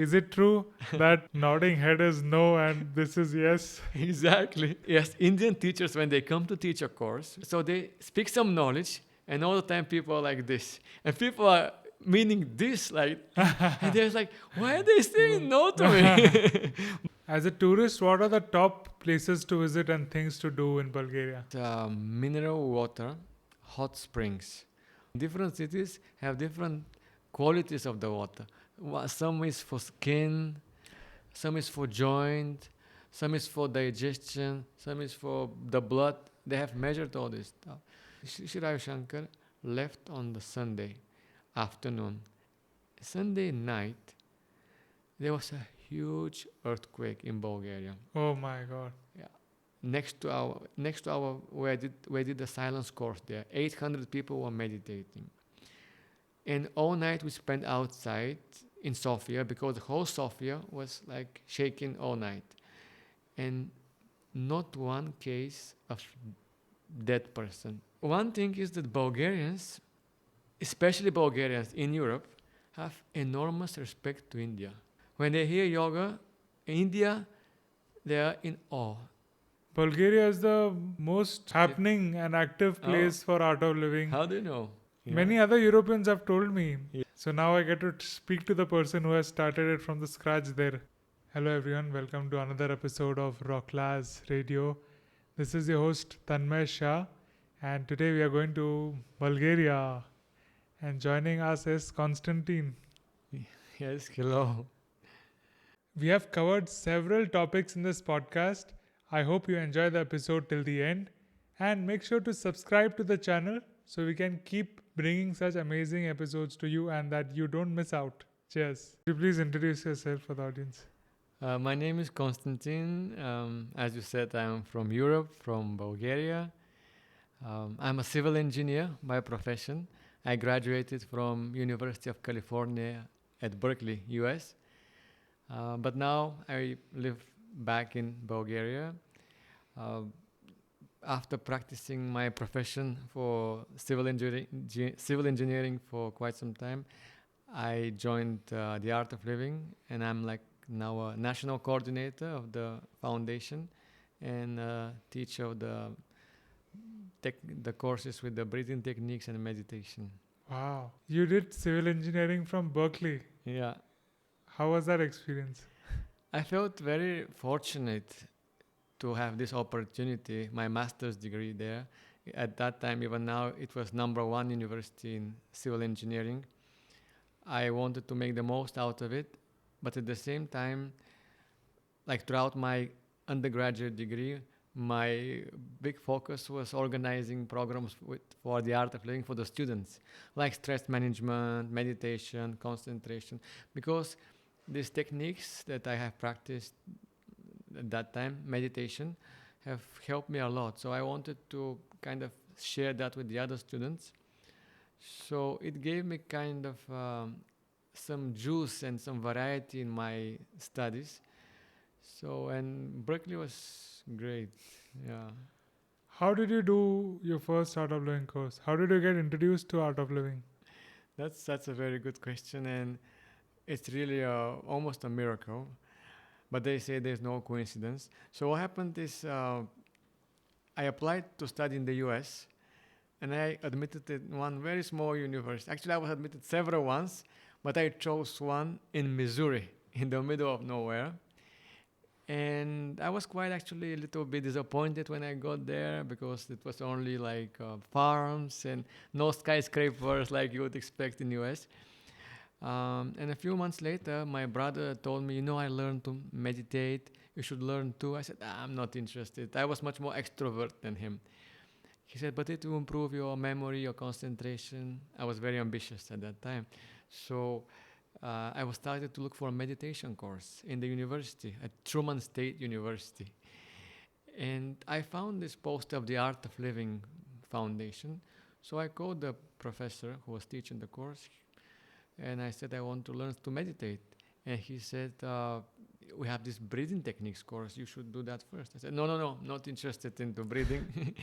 Is it true that nodding head is no and this is yes? Exactly. Yes, Indian teachers, when they come to teach a course, so they speak some knowledge, and all the time people are like this. And people are meaning this, like, and they're like, why are they saying no to me? As a tourist, what are the top places to visit and things to do in Bulgaria? Mineral water, hot springs. Different cities have different qualities of the water. Some is for skin, some is for joint, some is for digestion, some is for the blood. They have measured all this stuff. Shri Ravi Shankar left on the Sunday afternoon. Sunday night, there was a huge earthquake in Bulgaria. Oh my god. Yeah. Next to our where I did the silence course there, 800 people were meditating. And all night we spent outside in Sofia because the whole Sofia was like shaking all night. And not one case of dead person. One thing is that Bulgarians, especially Bulgarians in Europe, have enormous respect to India. When they hear yoga, India, they are in awe. Bulgaria is the most happening and active place for art of living. How do you know? Many other Europeans have told me. Yeah. So now I get to speak to the person who has started it from the scratch there. Hello everyone, welcome to another episode of Rocklaz Radio. This is your host Tanmay Shah, and today we are going to Bulgaria. And joining us is Konstantin. Yes, hello. We have covered several topics in this podcast. I hope you enjoy the episode till the end, and make sure to subscribe to the channel so we can keep bringing such amazing episodes to you and that you don't miss out. Cheers. Could you please introduce yourself for the audience? My name is Konstantin. As you said, I'm from Europe, from Bulgaria. I'm a civil engineer by profession. I graduated from University of California at Berkeley, US. But now I live back in Bulgaria. After practicing my profession for civil engineering for quite some time, I joined the Art of Living, and I'm like now a national coordinator of the foundation and teacher of the courses with the breathing techniques and meditation. Wow. You did civil engineering from Berkeley. Yeah, How was that experience? I felt very fortunate to have this opportunity, my master's degree there. At that time, even now, it was number one university in civil engineering. I wanted to make the most out of it, but at the same time, like throughout my undergraduate degree, my big focus was organizing programs for the art of living for the students, like stress management, meditation, concentration, because these techniques that I have practiced at that time, meditation, have helped me a lot. So I wanted to kind of share that with the other students. So it gave me kind of some juice and some variety in my studies. So, and Berkeley was great. Yeah. How did you do your first Art of Living course? How did you get introduced to Art of Living? That's a very good question, and it's really almost a miracle. But they say there's no coincidence. So what happened is I applied to study in the U.S. and I admitted in one very small university. Actually, I was admitted several ones, but I chose one in Missouri, in the middle of nowhere. And I was quite actually a little bit disappointed when I got there because it was only like farms and no skyscrapers like you would expect in US. And a few months later, my brother told me, I learned to meditate. You should learn too. I said, I'm not interested. I was much more extrovert than him. He said, but it will improve your memory, your concentration. I was very ambitious at that time. So I was started to look for a meditation course in the university, at Truman State University. And I found this poster of the Art of Living Foundation. So I called the professor who was teaching the course, and I said, I want to learn to meditate. And he said, we have this breathing techniques course. You should do that first. I said, no, not interested into breathing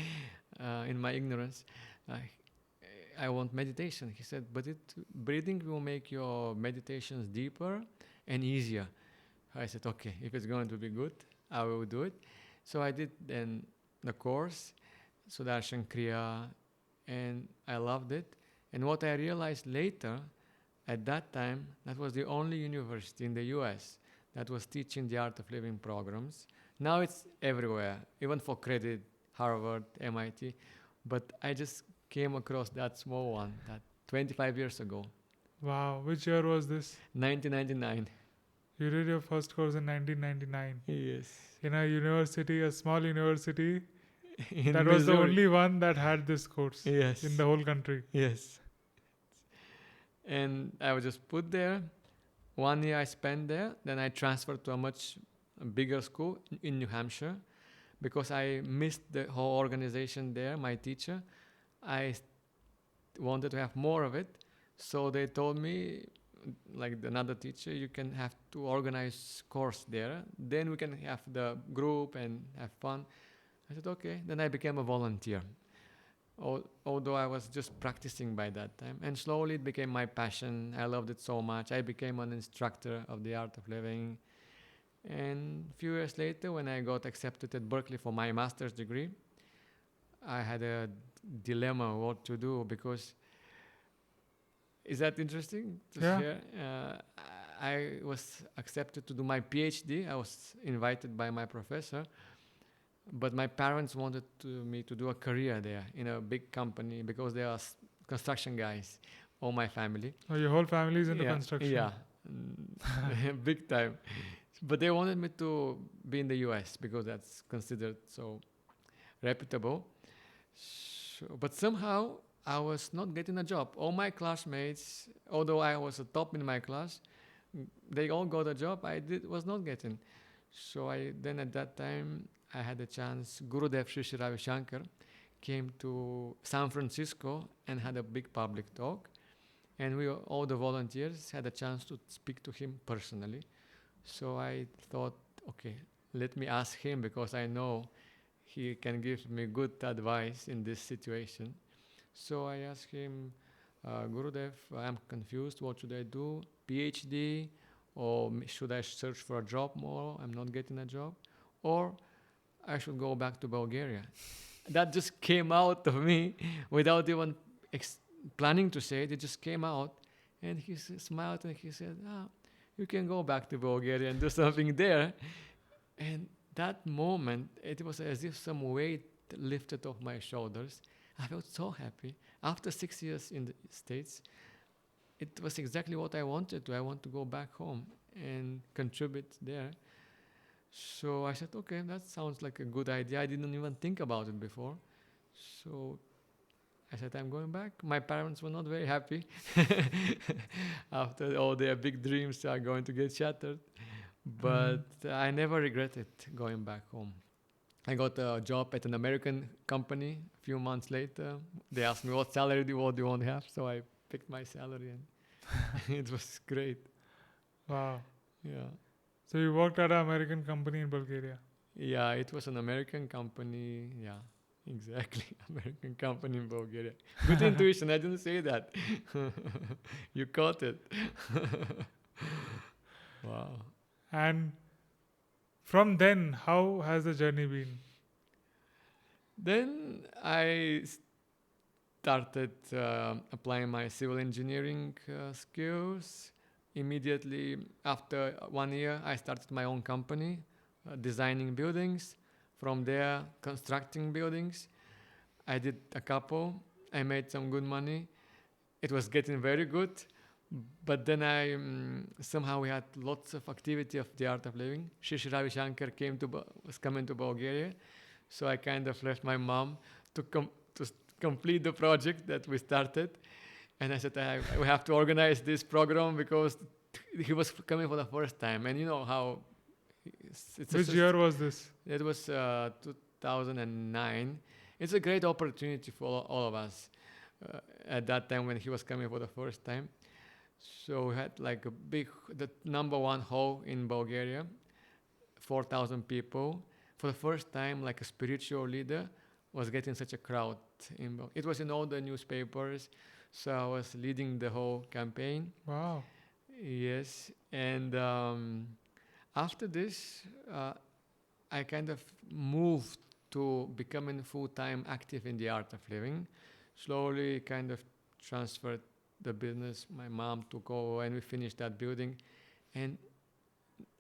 in my ignorance. I want meditation. He said, but breathing will make your meditations deeper and easier. I said, okay, if it's going to be good, I will do it. So I did then the course, Sudarshan Kriya, and I loved it. And what I realized later, at that time, that was the only university in the US that was teaching the art of living programs. Now it's everywhere, even for credit, Harvard, MIT. But I just came across that small one, that 25 years ago, Wow. Which year was this? 1999. You did your first course in 1999 Yes. in a university, a small university. In That was the Missouri. only one that had this course Yes. in the whole country. Yes. And I was just put there. 1 year I spent there. Then I transferred to a much bigger school in New Hampshire because I missed the whole organization there, my teacher. I wanted to have more of it. So they told me, like another teacher, you can have to organize course there. Then we can have the group and have fun. I said, okay. Then I became a volunteer. Although I was just practicing by that time. And slowly it became my passion. I loved it so much. I became an instructor of the art of living. And a few years later, when I got accepted at Berkeley for my master's degree, I had a dilemma what to do because, is that interesting to Yeah. share? I was accepted to do my PhD. I was invited by my professor. But my parents wanted me to do a career there in a big company because they are construction guys, all my family. Oh, your whole family is into construction. Yeah, big time. But they wanted me to be in the US because that's considered so reputable. But somehow I was not getting a job. All my classmates, although I was a top in my class, they all got a job. Was not getting. So then at that time, I had a chance. Gurudev Sri Ravi Shankar came to San Francisco and had a big public talk. And all the volunteers had a chance to speak to him personally. So I thought, okay, let me ask him because I know he can give me good advice in this situation. So I asked him, Gurudev, I'm confused. What should I do? PhD? Or should I search for a job more? I'm not getting a job. Or I should go back to Bulgaria. That just came out of me without even planning to say it. It just came out. And he smiled and he said, you can go back to Bulgaria and do something there. And that moment, it was as if some weight lifted off my shoulders. I felt so happy. After 6 years in the States, it was exactly what I wanted to. I want to go back home and contribute there. So I said, okay, that sounds like a good idea. I didn't even think about it before. So I said, I'm going back. My parents were not very happy. After all their big dreams are going to get shattered. But I never regretted going back home. I got a job at an American company a few months later. They asked me, what salary do you want to have? So I picked my salary and it was great. Wow. Yeah. So you worked at an American company in Bulgaria? Yeah, it was an American company. Yeah, exactly. American company in Bulgaria. Good intuition. I didn't say that. You caught it. Wow. And from then, how has the journey been? Then I started applying my civil engineering skills. Immediately after 1 year, I started my own company, designing buildings. From there, constructing buildings. I did a couple. I made some good money. It was getting very good. But then somehow we had lots of activity of the art of living. Sri Ravi Shankar was coming to Bulgaria. So I kind of left my mom to complete the project that we started. And I said, we have to organize this program because he was coming for the first time. And you know how... Which year was this? It was 2009. It's a great opportunity for all of us at that time when he was coming for the first time. So we had like the number one hall in Bulgaria, 4,000 people. For the first time, like a spiritual leader was getting such a crowd. It was in all the newspapers. So I was leading the whole campaign. Wow. Yes, and after this, I kind of moved to becoming full-time active in the art of living. Slowly, kind of transferred the business. My mom took over, and we finished that building. And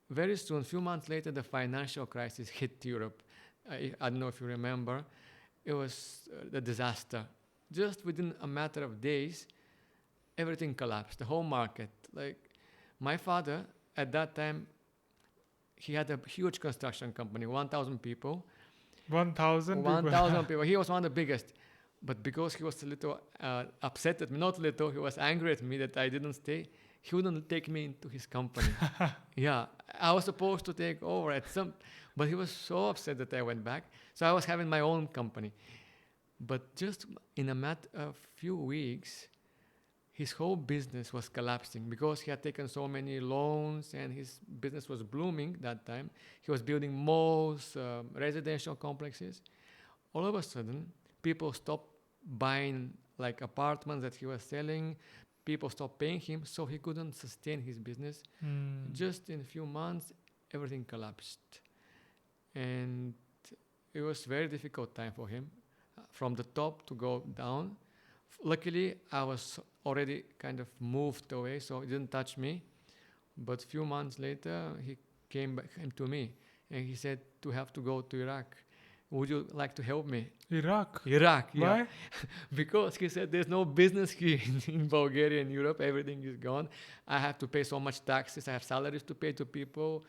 very soon, a few months later, the financial crisis hit Europe. I don't know if you remember. It was a disaster. Just within a matter of days, everything collapsed. The whole market. Like my father, at that time, he had a huge construction company, 1,000 people. 1,000 people. 1,000 people. He was one of the biggest. But because he was a little upset at me, not little, he was angry at me that I didn't stay, he wouldn't take me into his company. Yeah, I was supposed to take over at some, but he was so upset that I went back. So I was having my own company. But just in a matter of few weeks, his whole business was collapsing because he had taken so many loans and his business was blooming that time. He was building malls, residential complexes. All of a sudden, people stopped buying like apartments that he was selling. People stopped paying him, so he couldn't sustain his business. Just in a few months, everything collapsed. And it was a very difficult time for him, from the top to go down. Luckily, I was already kind of moved away, so it didn't touch me. But a few months later, he came back to me and he said to have to go to Iraq. Would you like to help me? Iraq. Iraq, yeah. Why? Because he said there's no business here in Bulgaria and Europe. Everything is gone. I have to pay so much taxes. I have salaries to pay to people,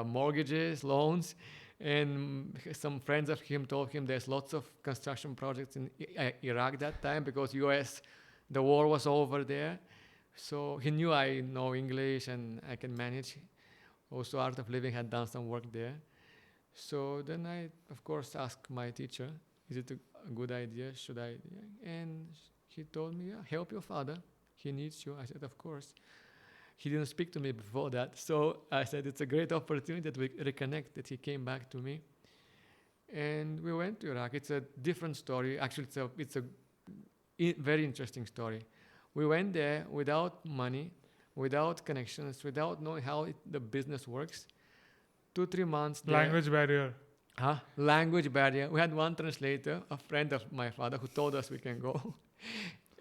mortgages, loans. And some friends of him told him there's lots of construction projects in Iraq that time because US, the war was over there. So he knew I know English and I can manage. Also, Art of Living had done some work there. So then I, of course, asked my teacher, is it a good idea? Should I? And he told me, yeah, help your father. He needs you. I said, of course. He didn't speak to me before that. So I said, it's a great opportunity that we reconnect, that he came back to me. And we went to Iraq. It's a different story. Actually, it's a very interesting story. We went there without money, without connections, without knowing how the business works. 2-3 months there. Language barrier. Language barrier. We had one translator, a friend of my father, who told us we can go.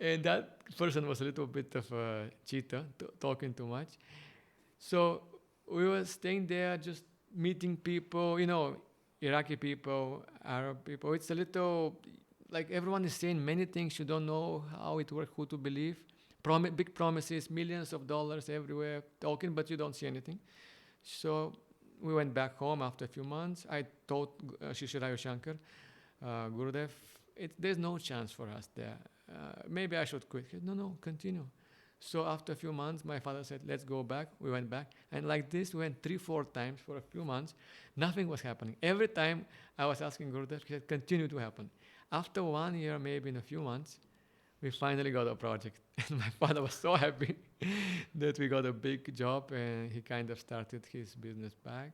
And that person was a little bit of a cheater, talking too much. So we were staying there, just meeting people, Iraqi people, Arab people. It's a little, like everyone is saying many things. You don't know how it works, who to believe. Big promises, millions of dollars everywhere, talking, but you don't see anything. So we went back home after a few months. I told Shishirayu Shankar, Gurudev, there's no chance for us there. Maybe I should quit. He said, no, continue. So after a few months, my father said, let's go back. We went back. And like this, we went 3-4 times for a few months. Nothing was happening. Every time I was asking Gurudev, he said, continue to happen. After 1 year, maybe in a few months, we finally got a project. And my father was so happy that we got a big job, and he kind of started his business back.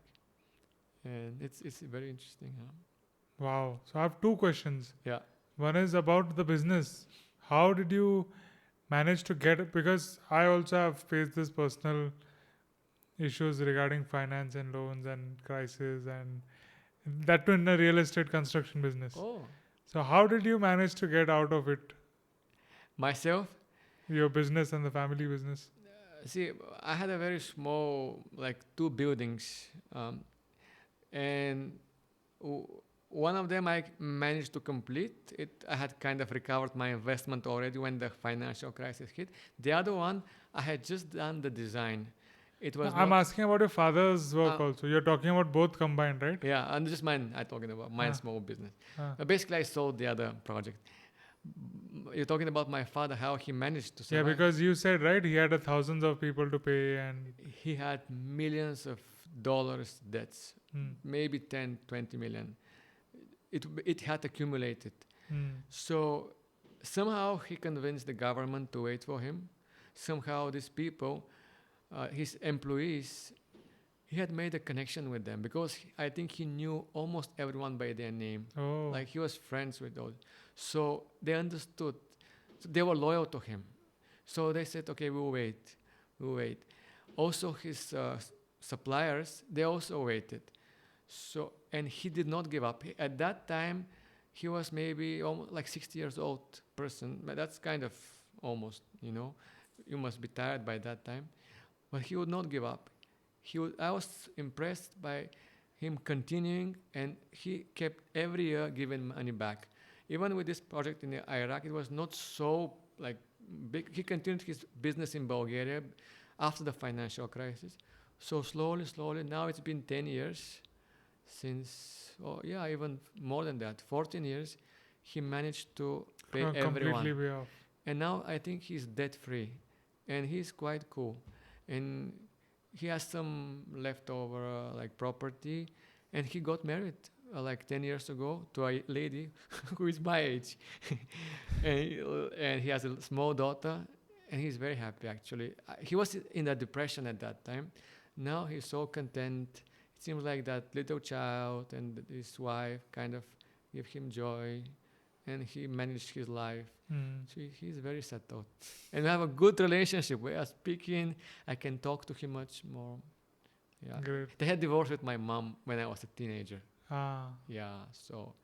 And it's very interesting. Huh? Wow. So I have 2 questions. Yeah. One is about the business. How did you manage to get it? Because I also have faced this personal issues regarding finance and loans and crisis, and that too in a real estate construction business. Oh. So how did you manage to get out of it? Myself? Your business and the family business? See, I had a very small, like 2 buildings. And one of them I managed to complete. I had kind of recovered my investment already when the financial crisis hit. The other one, I had just done the design. It was I'm asking about your father's work also. You're talking about both combined, right? Yeah, and just mine I'm talking about, small business. Basically, I sold the other project. You're talking about my father, how he managed to survive. Yeah, because you said, right, he had thousands of people to pay and... He had millions of dollars debts, maybe 10, 20 million. It had accumulated. So somehow he convinced the government to wait for him. Somehow these people, his employees, he had made a connection with them because I think he knew almost everyone by their name. Oh. Like he was friends with those. So they understood. So they were loyal to him. So they said, okay, we'll wait. Also, his suppliers, they also waited. So, and he did not give up. At that time, he was maybe almost like 60 years old person. But that's kind of almost, you must be tired by that time. But he would not give up. I was impressed by him continuing, and he kept every year giving money back. Even with this project in Iraq, it was not so like big. He continued his business in Bulgaria after the financial crisis. So slowly, now it's been 10 years since, even more than that, 14 years, he managed to pay Completely everyone. way off. And now I think he's debt free, and he's quite cool. And he has some leftover like property, and he got married like 10 years ago to a lady who is my age. and he has a small daughter, and he's very happy actually. He was in a depression at that time. Now he's so content. It seems like that little child and his wife kind of give him joy, and he managed his life. So he's very settled. And we have a good relationship. We are speaking. I can talk to him much more. Yeah. Great. They had divorced with my mom when I was a teenager. Ah. Yeah. So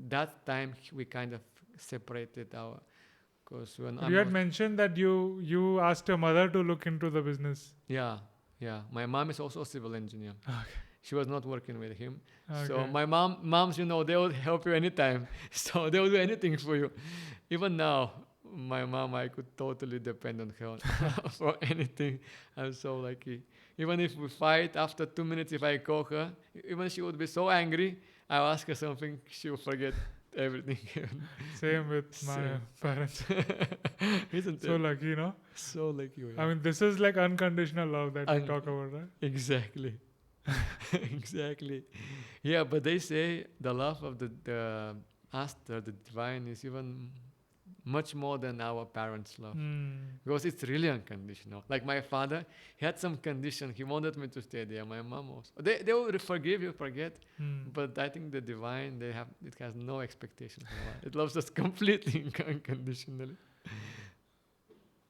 that time we kind of separated our. Because when You had mentioned that you asked your mother to look into the business. Yeah. My mom is also a civil engineer. Okay. She was not working with him. Okay. So my moms, they will help you anytime. So they will do anything for you. Even now, my mom, I could totally depend on her for anything. I'm so lucky. Even if we fight, after 2 minutes, if I call her, even she would be so angry, I'll ask her something, she will forget everything. Same with my parents. Isn't So it? lucky, So lucky. Yeah. I mean, this is like unconditional love that we talk about, right? Exactly. Exactly. Yeah, but they say the love of the Aster, the divine, is even much more than our parents' love. Because it's really unconditional. Like my father, he had some condition. He wanted me to stay there. My mom also. They will forgive you, forget. But I think the divine, it has no expectation for us. It loves us completely unconditionally.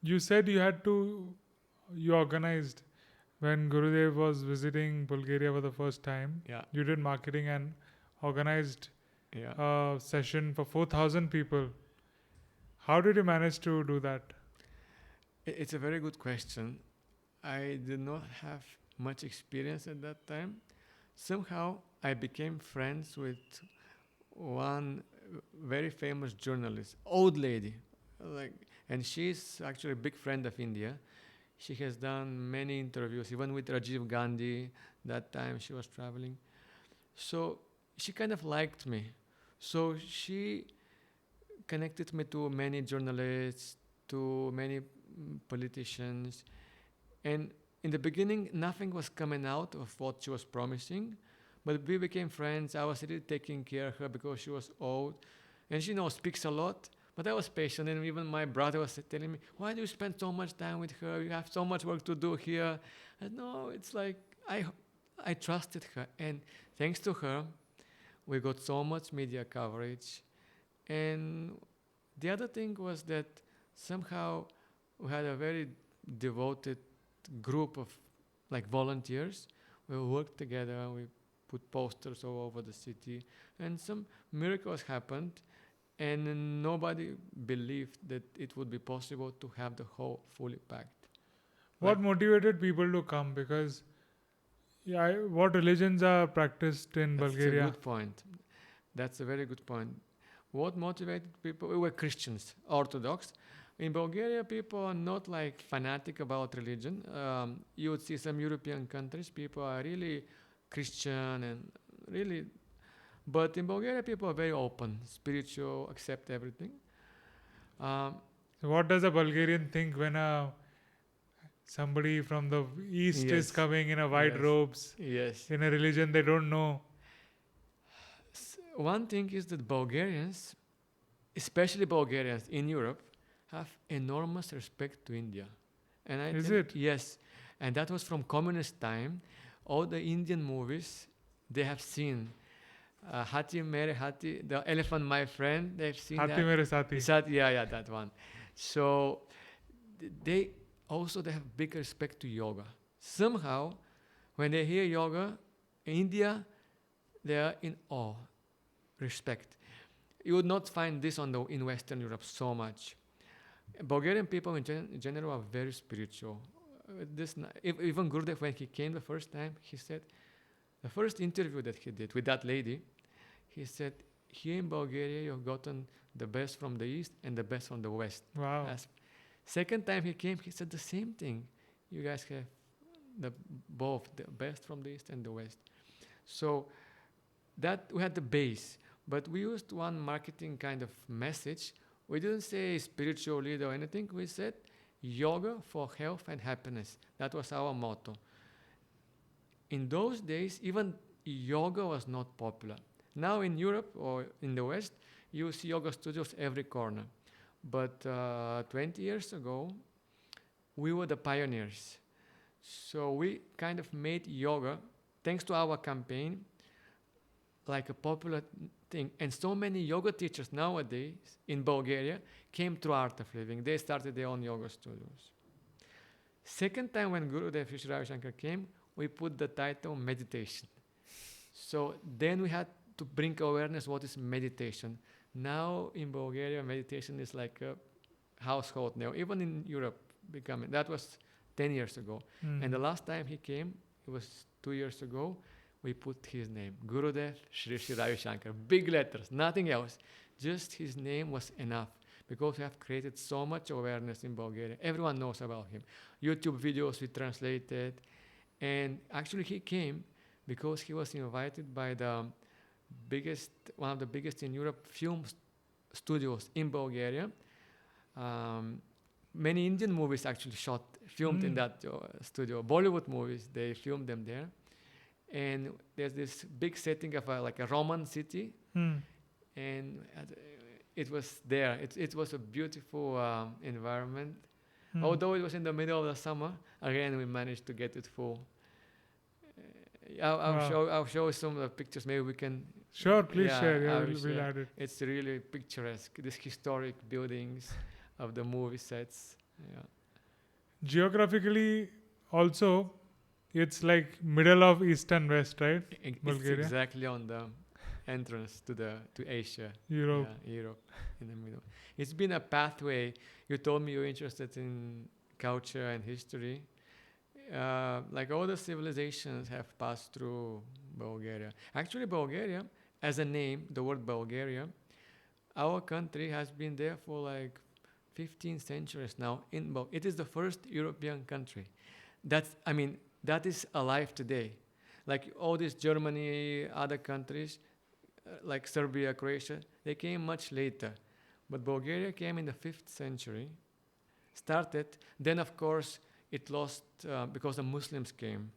You said you organized when Gurudev was visiting Bulgaria for the first time. Yeah. You did marketing and organized Yeah. a session for 4,000 people. How did you manage to do that? It's a very good question. I did not have much experience at that time. Somehow I became friends with one very famous journalist, old lady, and she's actually a big friend of India. She has done many interviews, even with Rajiv Gandhi. That time she was traveling. So she kind of liked me. So she connected me to many journalists, to many politicians. And in the beginning, nothing was coming out of what she was promising. But we became friends. I was really taking care of her because she was old. And she speaks a lot. But I was patient, and even my brother was telling me, why do you spend so much time with her? You have so much work to do here. And no, it's like I trusted her. And thanks to her, we got so much media coverage. And the other thing was that somehow we had a very devoted group of volunteers. We worked together, we put posters all over the city, and some miracles happened. And nobody believed that it would be possible to have the hall fully packed. What motivated people to come? Because what religions are practiced in Bulgaria? That's a good point. That's a very good point. What motivated people? We were Christians, Orthodox. In Bulgaria, people are not fanatic about religion. You would see some European countries, people are really Christian and really. But in Bulgaria, people are very open, spiritual, accept everything. So what does a Bulgarian think when somebody from the east is coming in a white robes in a religion they don't know? One thing is that Bulgarians, especially Bulgarians in Europe, have enormous respect to India. Is it? Yes. And that was from communist time. All the Indian movies they have seen. Hati Mere Hati, the elephant, my friend, they've seen Hati that. Mere Sati. Yeah, that one. So they also they have big respect to yoga. Somehow, when they hear yoga in India, they are in awe, respect. You would not find this in Western Europe so much. Bulgarian people in general are very spiritual. Even Gurudev, when he came the first time, he said, the first interview that he did with that lady, he said, here in Bulgaria, you've gotten the best from the East and the best from the West. Wow. Second time he came, he said the same thing. You guys have both the best from the East and the West. So that we had the base, but we used one marketing kind of message. We didn't say spiritual leader or anything. We said yoga for health and happiness. That was our motto. In those days, even yoga was not popular. Now in Europe or in the West, you see yoga studios every corner. But 20 years ago, we were the pioneers. So we kind of made yoga, thanks to our campaign, like a popular thing. And so many yoga teachers nowadays in Bulgaria came through Art of Living. They started their own yoga studios. Second time when Gurudev Sri Ravi Shankar came, we put the title meditation. So then we had to bring awareness what is meditation. Now in Bulgaria, meditation is like a household name. Even in Europe, that was 10 years ago. And the last time he came, it was 2 years ago, we put his name, Gurudev Sri Ravi Shankar, big letters, nothing else. Just his name was enough because we have created so much awareness in Bulgaria. Everyone knows about him. YouTube videos we translated. And actually he came because he was invited by one of the biggest in Europe film studios in Bulgaria. Many Indian movies actually filmed in that studio. Bollywood movies, they filmed them there. And there's this big setting of like a Roman city. And it was there. It was a beautiful environment. Although it was in the middle of the summer, again we managed to get it full. I'll show some of the pictures. Maybe we can. Sure, please share. Yeah, we'll add it. It's really picturesque. These historic buildings of the movie sets. Yeah. Geographically, also, it's like middle of East and West, right? Bulgaria. It's exactly on the entrance to Asia. Europe. Yeah, Europe in the middle. It's been a pathway. You told me you're interested in culture and history. Like all the civilizations have passed through Bulgaria. Actually, Bulgaria, as a name, the word Bulgaria, our country has been there for like 15 centuries now. It is the first European country. That is alive today. Like all these Germany, other countries, like Serbia, Croatia, they came much later. But Bulgaria came in the 5th century, started. Then, of course, it lost because the Muslims came.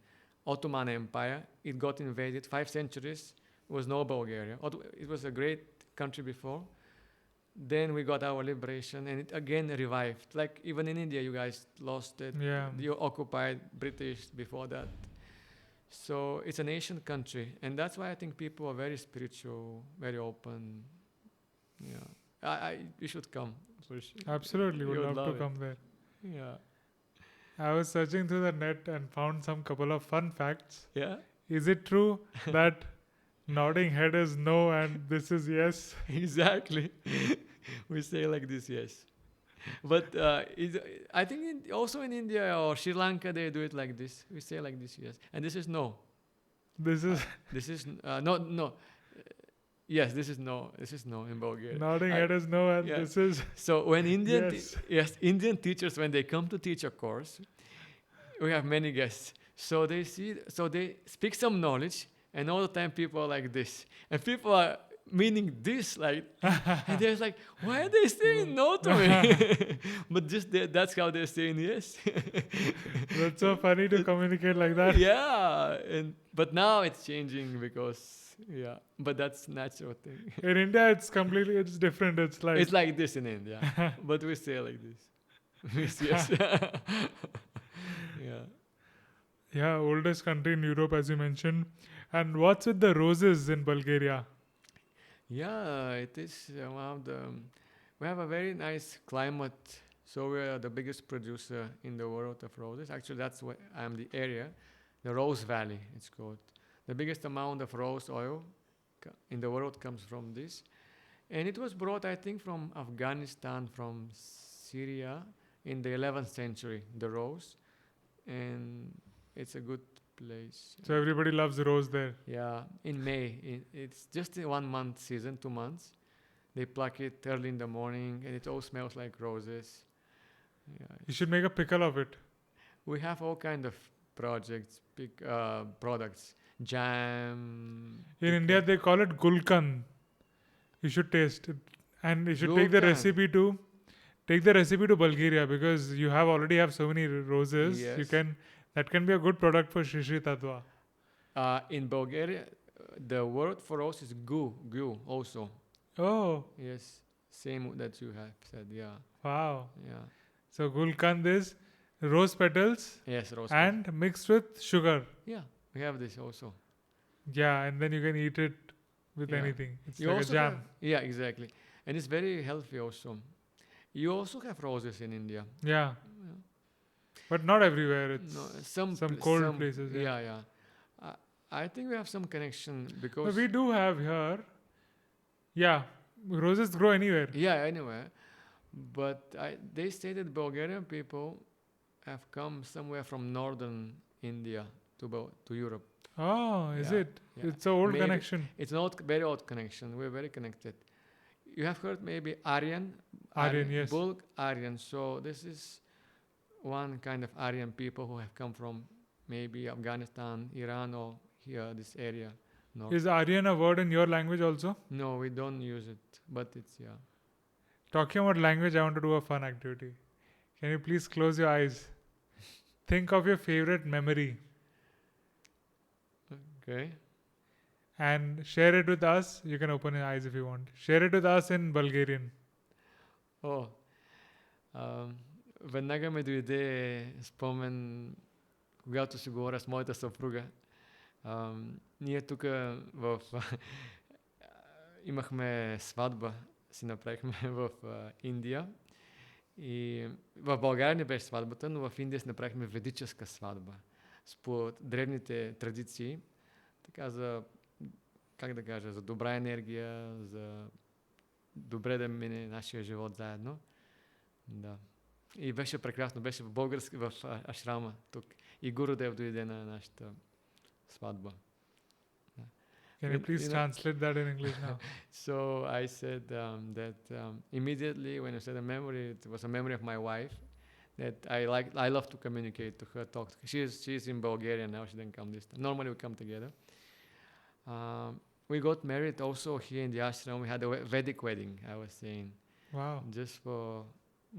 Ottoman Empire, it got invaded. 5 centuries, was no Bulgaria. It was a great country before. Then we got our liberation, and it again revived. Like even in India, you guys lost it. Yeah. You occupied British before that. So it's a nation country, and that's why I think people are very spiritual, very open. Yeah, you should come for sure. Absolutely, would love to come there. Yeah. I was searching through the net and found some couple of fun facts. Yeah. Is it true that nodding head is no and this is yes? Exactly. We say like this, yes. But I think also in India or Sri Lanka they do it like this. We say like this, yes. And this is no. This is this is no. Yes, this is no. This is no in Bulgaria. Nodding head is no, and this is. So when Indian yes. Indian teachers, when they come to teach a course, we have many guests. So they speak some knowledge, and all the time people are like this, and people are meaning this, like, and they're like, why are they saying no to me? But that's how they're saying yes. That's so funny to communicate like that. Yeah, but now it's changing because. Yeah, but that's natural thing. In India, it's different. It's like this in India, but we say like this. Yes. Yeah. Yeah, oldest country in Europe, as you mentioned. And what's with the roses in Bulgaria? Yeah, it is one of the. We have a very nice climate, So we are the biggest producer in the world of roses. Actually, that's what I'm the area, the Rose Valley, it's called. The biggest amount of rose oil in the world comes from this. And it was brought, I think, from Afghanistan, from Syria in the 11th century, the rose. And it's a good place. So everybody loves rose there. Yeah, in May. It's just a 1 month season, 2 months. They pluck it early in the morning and it all smells like roses. Yeah. You should make a pickle of it. We have all kind of projects, products, jam. In India, they call it gulkan. You should taste it, and you should take the Gulkan. recipe to Bulgaria, because you already have so many roses. Yes. You can that can be a good product for Shri Shri Tatva. In Bulgaria, the word for rose is gu also. Oh, Yes, same that you have said. Yeah, wow! yeah. So gulkand is rose petals Yes, rose. and mixed with sugar. Yeah, we have this also. Yeah, and then you can eat it with Yeah. anything. It's You like a also jam. have, yeah, exactly, and it's very healthy also. You also have roses in India. Yeah, Yeah. but not everywhere. It's No, some pl- cold places. Yeah. Yeah, yeah. I think we have some connection But because we do have here. Yeah, roses grow anywhere. yeah, anyway. But they say that Bulgarian people have come somewhere from northern India to Europe. Oh, is Yeah, it? yeah. It's an old Maybe- connection. It's not very old connection. We're very connected. You have heard maybe Aryan? Aryan, yes. Aryan. So this is one kind of Aryan people who have come from maybe Afghanistan, Iran, or here, this area. North. Is Aryan a word in your language also? No, we don't use it, but it's, yeah. Talking about language, I want to do a fun activity. Can you please close your eyes? Think of your favorite memory Okay. and share it with us. You can open your eyes if you want. Share it with us in Bulgarian. О, веднага ме дойде спомен, когато си говоря с моята съпруга. Ние тук имахме сватба, си направихме в Индия. И в България не беше сватбата, но в Индия си направихме ведическа сватба. Според древните традиции, така за, как да кажа, за добра енергия, за добре да мине нашия живот заедно. Да. И беше прекрасно. Беше в български, в ашрама тук. И Гурудев дойде на нашата сватба. Can you please translate that in English now? So I said that immediately when I said a memory, it was a memory of my wife that I love to communicate to her, talk to her. She's in Bulgaria now. She didn't come this time. Normally we come together. We got married also here in the ashram. We had a Vedic wedding, I was saying. Wow. Just for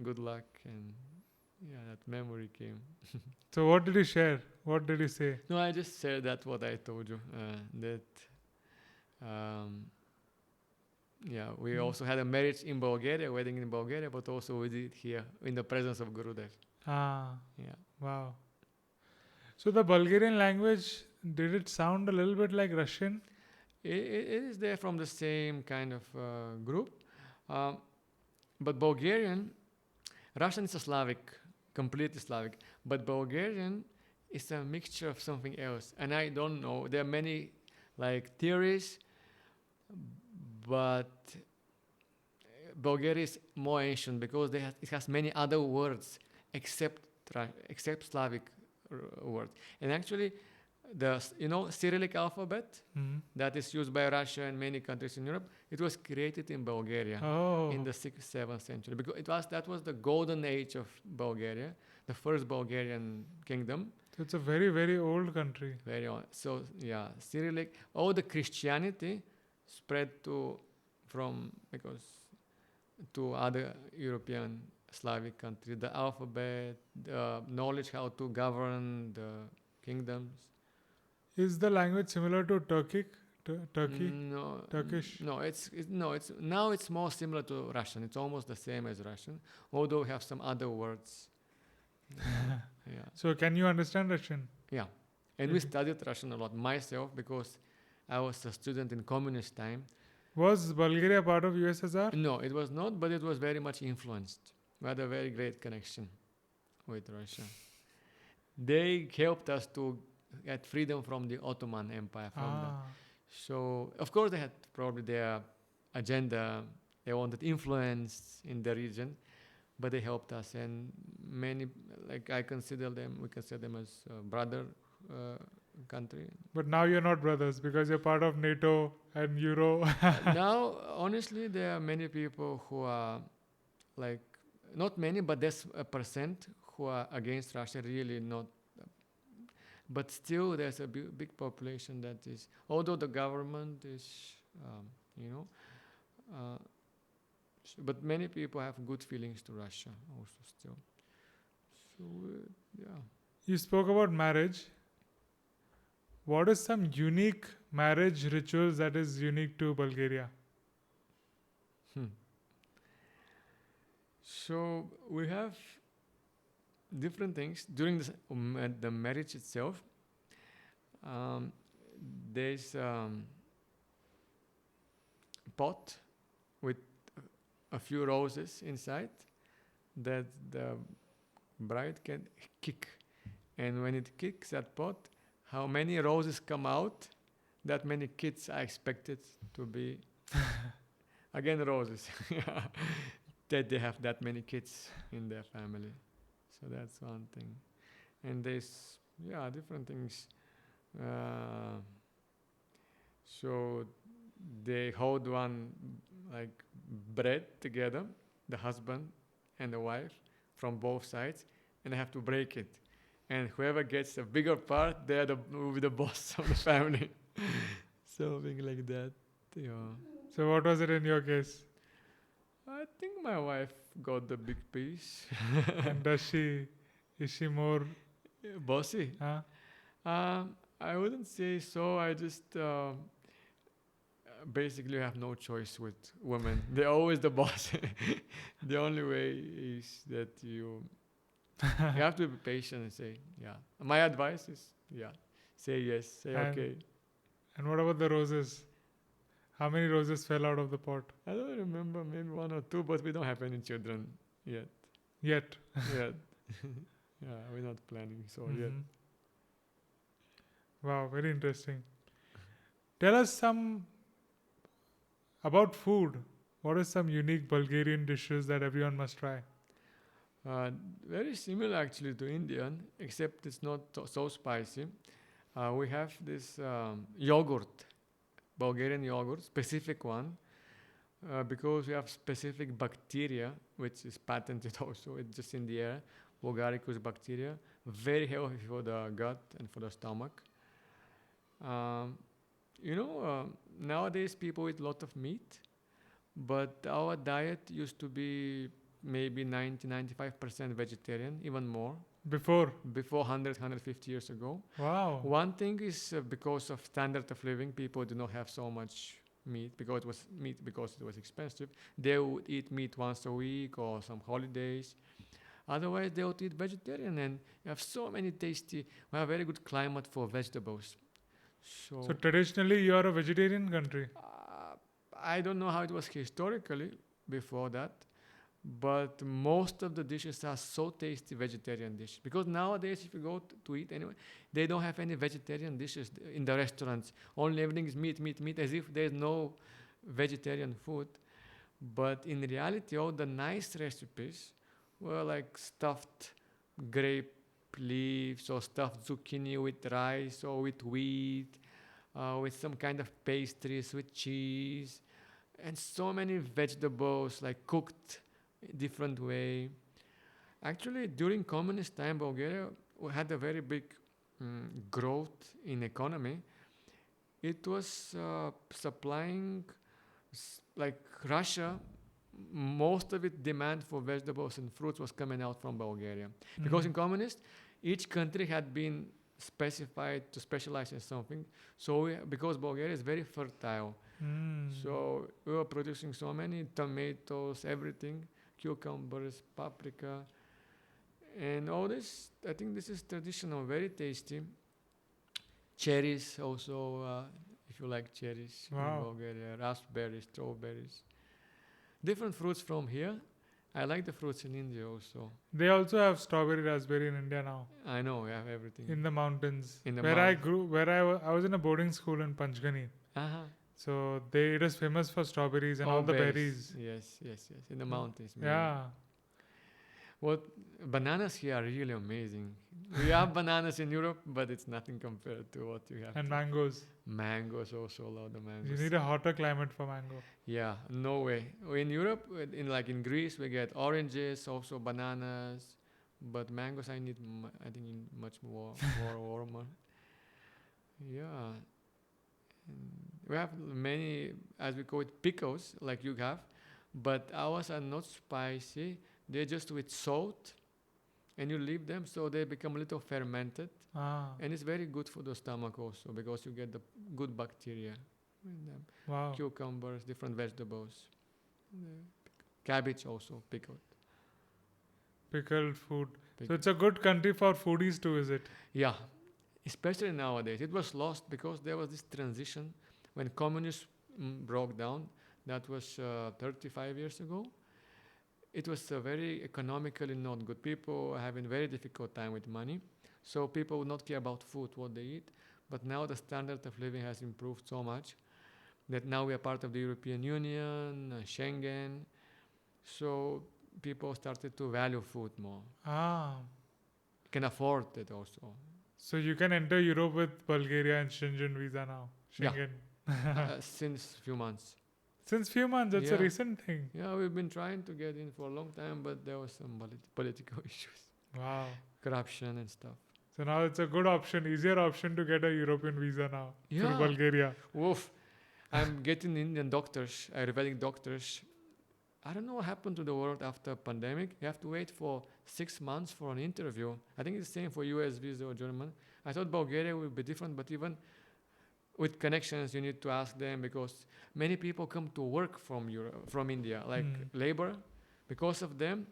good luck, and yeah, that memory came. So what did you share? What did you say? No, I just said that what I told you. That yeah, we also had a marriage in Bulgaria, a wedding in Bulgaria, but also we did it here in the presence of Gurudev. Ah, Yeah. wow. So the Bulgarian language, did it sound a little bit like Russian? It is there from the same kind of group. But Bulgarian, Russian is a Slavic, completely Slavic. But Bulgarian is a mixture of something else. And I don't know. There are many like theories, but Bulgaria is more ancient because it has many other words except Slavic words. And actually, Cyrillic alphabet that is used by Russia and many countries in Europe, it was created in Bulgaria in the 6th, 7th century. Because that was the golden age of Bulgaria, the first Bulgarian kingdom. So it's a very, very old country. Very old. So yeah, Cyrillic. All the Christianity spread to other European Slavic countries. The alphabet, the knowledge how to govern the kingdoms. Is the language similar to Turkic? Turkey? No, Turkish? it's now it's more similar to Russian. It's almost the same as Russian, although we have some other words. Yeah. So can you understand Russian? Yeah. And we studied Russian a lot myself because I was a student in communist time. Was Bulgaria part of USSR? No, it was not, but it was very much influenced. We had a very great connection with Russia. They helped us to get freedom from the Ottoman Empire. So, of course, they had probably their agenda. They wanted influence in the region, but they helped us. And many, like we consider them as a brother country. But now you're not brothers because you're part of NATO and Euro. Now, honestly, there are many people who are like, not many, but there's a percent who are against Russia, really not. But still, there's a big population that is, although the government is, but many people have good feelings to Russia also still. So, yeah. You spoke about marriage. What is some unique marriage rituals that is unique to Bulgaria? So we have different things during the marriage itself. There's pot with a few roses inside that the bride can kick, and when it kicks that pot, how many roses come out, that many kids are expected to be again roses. That they have that many kids in their family. So that's one thing. And there's different things. So they hold one like bread together, the husband and the wife from both sides, and they have to break it. And whoever gets a bigger part, they're the boss of the family. Something like that. Yeah. So what was it in your case? I think my wife got the big piece. And is she more bossy? Huh? I wouldn't say so. I just basically have no choice with women. They're always the boss. The only way is that you have to be patient and say, yeah. My advice is, say yes, say okay. And what about the roses? How many roses fell out of the pot? I don't remember, maybe one or two, but we don't have any children yet. Yet. Yeah, we're not planning so yet. Wow, very interesting. Tell us some about food. What are some unique Bulgarian dishes that everyone must try? Very similar actually to Indian, except it's not so spicy. We have this yogurt, Bulgarian yogurt, specific one, because we have specific bacteria, which is patented also. It's just in the air, Bulgaricus bacteria, very healthy for the gut and for the stomach. Nowadays people eat a lot of meat, but our diet used to be maybe 90-95% vegetarian, even more. Before 100-150 years ago. Wow. One thing is because of standard of living, people do not have so much meat because it was expensive. They would eat meat once a week or some holidays. Otherwise, they would eat vegetarian, and you have so many tasty. We have very good climate for vegetables. So traditionally, you are a vegetarian country. I don't know how it was historically before that. But most of the dishes are so tasty vegetarian dishes. Because nowadays, if you go to eat anywhere, they don't have any vegetarian dishes in the restaurants. Only everything is meat, as if there's no vegetarian food. But in reality, all the nice recipes were like stuffed grape leaves or stuffed zucchini with rice or with wheat, with some kind of pastries, with cheese, and so many vegetables like cooked different way. Actually, during communist time, Bulgaria had a very big growth in economy. It was supplying, like Russia, most of its demand for vegetables and fruits was coming out from Bulgaria. Because in communist, each country had been specified to specialize in something. So because Bulgaria is very fertile, so we were producing so many tomatoes, everything, cucumbers, paprika, and all this. I think this is traditional, very tasty. Cherries also, if you like cherries in Bulgaria, raspberries, strawberries. Different fruits from here, I like the fruits in India also. They also have strawberry raspberry in India now, I know we have everything. in the mountains. In the Where I mount. grew, I was in a boarding school in Panchgani. Uh-huh. So it is famous for strawberries and Oh, all the berries. berries. Yes, yes, yes. In the mountains. Mainly. Yeah. What bananas here are really amazing. We have bananas in Europe, but it's nothing compared to what you have. And there. mangoes. Mangoes also, a lot of You mangoes. need a hotter climate for mango. Yeah, no way. In Europe, in Greece, we get oranges, also bananas, but mangoes I need. I think much more warmer. Yeah, and we have many, as we call it, pickles, like you have, but ours are not spicy. They're just with salt, and you leave them so they become a little fermented, and it's very good for the stomach also because you get the good bacteria in them. Wow. Cucumbers, different vegetables, cabbage also pickled. Pickled food. So Pick- it's a good country for foodies to visit. Yeah, especially nowadays. It was lost because there was this transition when communism broke down. That was 35 years ago. It was very economically not good. People are having very difficult time with money. So people would not care about food, what they eat. But now the standard of living has improved so much that now we are part of the European Union, Schengen. So people started to value food more. Can afford it also. So you can enter Europe with Bulgaria and Schengen visa now. Yeah. Schengen. Since few months. Since few months, it's a Yeah. recent thing. Yeah, we've been trying to get in for a long time, but there was some political issues, Wow. corruption and stuff. So now it's a good option, easier option to get a European visa now through Yeah. Bulgaria. Woof. I'm getting Indian doctors, Ayurvedic doctors. I don't know what happened to the world after pandemic. You have to wait for 6 months for an interview. I think it's the same for US visa or German. I thought Bulgaria would be different, but even with connections, you need to ask them because many people come to work from from India, like labor. Because of them,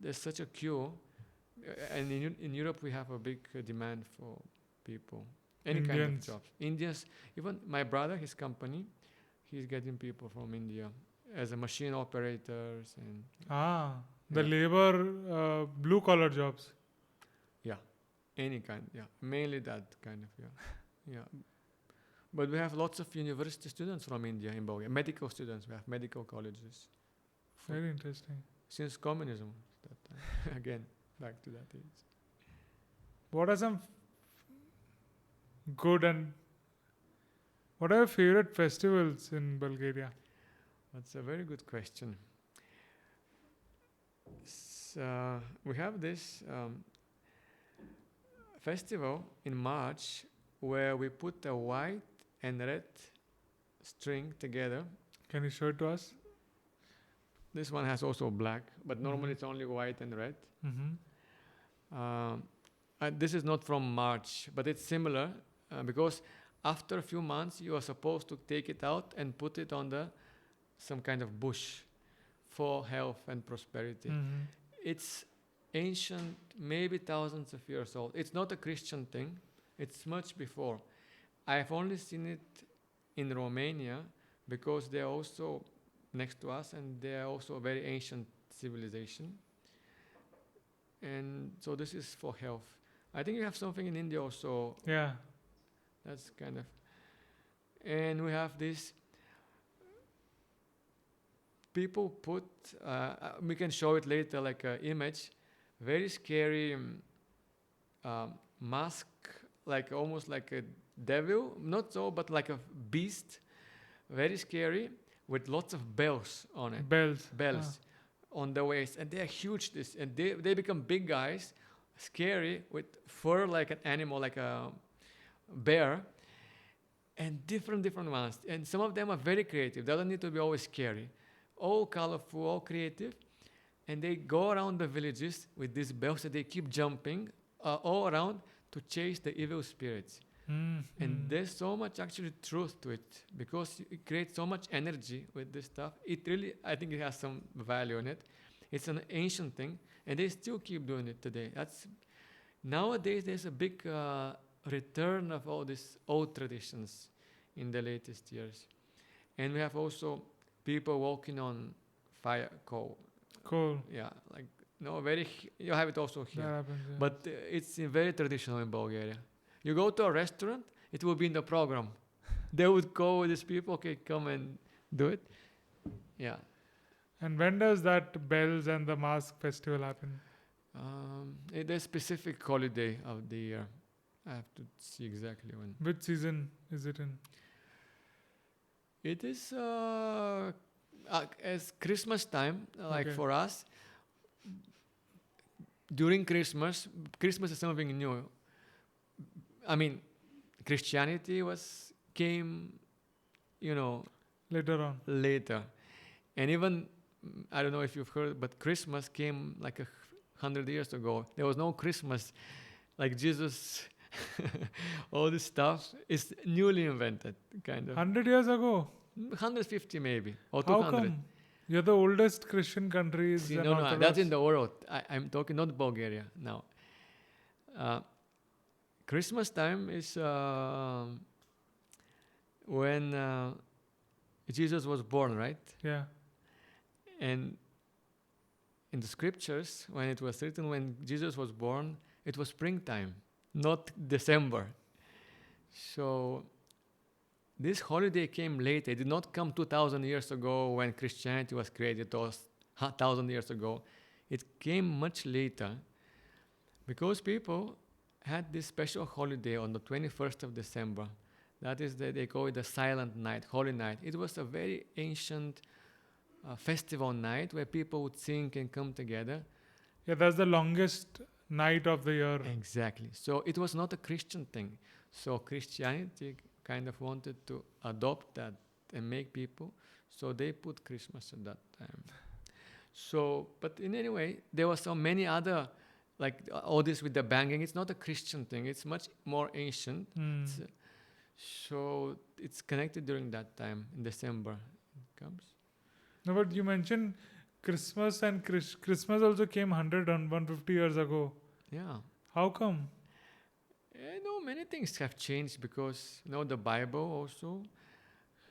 there's such a queue. And in Europe, we have a big demand for people. Any kind of Indians. jobs. Indians, even my brother, his company, he's getting people from India as a machine operators and The Yeah. labor, blue collar jobs. any kind. Yeah, mainly that kind of. Yeah. But we have lots of university students from India in Bulgaria. Medical students. We have medical colleges. Very interesting. Since communism, that time. Again, back to that age. What are some good and what are your favorite festivals in Bulgaria? That's a very good question. We have this festival in March where we put a white and red string together. Can you show it to us? This one has also black, but normally Mhm. it's only white and red. Mm-hmm. This is not from March, but it's similar because after a few months you are supposed to take it out and put it on some kind of bush for health and prosperity. Mm-hmm. It's ancient, maybe thousands of years old. It's not a Christian thing. It's much before. I've only seen it in Romania because they're also next to us and they're also a very ancient civilization. And so this is for health. I think you have something in India also. Yeah. That's kind of. And we have this. People put. We can show it later, like an image. Very scary mask, like almost like a devil. Not so, but like a beast. Very scary, with lots of bells on it. Bells. On the waist, and they're huge. And they become big guys, scary with fur like an animal, like a bear, and different ones. And some of them are very creative. They don't need to be always scary, all colorful, all creative. And they go around the villages with these bells, and they keep jumping all around to chase the evil spirits. Mm-hmm. And there's so much actually truth to it because it creates so much energy with this stuff. It really, I think it has some value in it. It's an ancient thing, and they still keep doing it today. Nowadays there's a big return of all these old traditions in the latest years. And we have also people walking on fire coal. Cool. Yeah, like no, you have it also That here, happens. Yeah. but it's very traditional in Bulgaria. You go to a restaurant, it will be in the program. They would go with these people, okay, come and do it. Yeah. And when does that bells and the mask festival happen? There's specific holiday of the year. I have to see exactly when. Which season is it in? It is as Christmas time, like Okay. for us. During Christmas, Christmas is something new. I mean, Christianity came, Later on. later, and even I don't know if you've heard, but Christmas came like 100 years ago. There was no Christmas, like Jesus. All this stuff is newly invented, kind of. 100 years ago. 150 maybe, or How 200. come? You're the oldest Christian country. See, no, that's in the world. I'm talking not Bulgaria now. Christmas time is when Jesus was born, right? Yeah. And in the scriptures, when it was written when Jesus was born, it was springtime, not December. So this holiday came later. It did not come 2,000 years ago when Christianity was created, or 1,000 years ago. It came much later because people had this special holiday on the 21st of December. That is, they call it the silent night, holy night. It was a very ancient festival night where people would sing and come together. Yeah, that's the longest night of the year. Exactly. So it was not a Christian thing. So Christianity kind of wanted to adopt that and make people. So they put Christmas at that time. So, but in any way, there were so many other, like all this with the banging. It's not a Christian thing. It's much more ancient. So it's connected during that time in December. It comes. No, but you mentioned Christmas, and Christmas also came 100 and 150 years ago. Yeah. How come? Many things have changed because the Bible also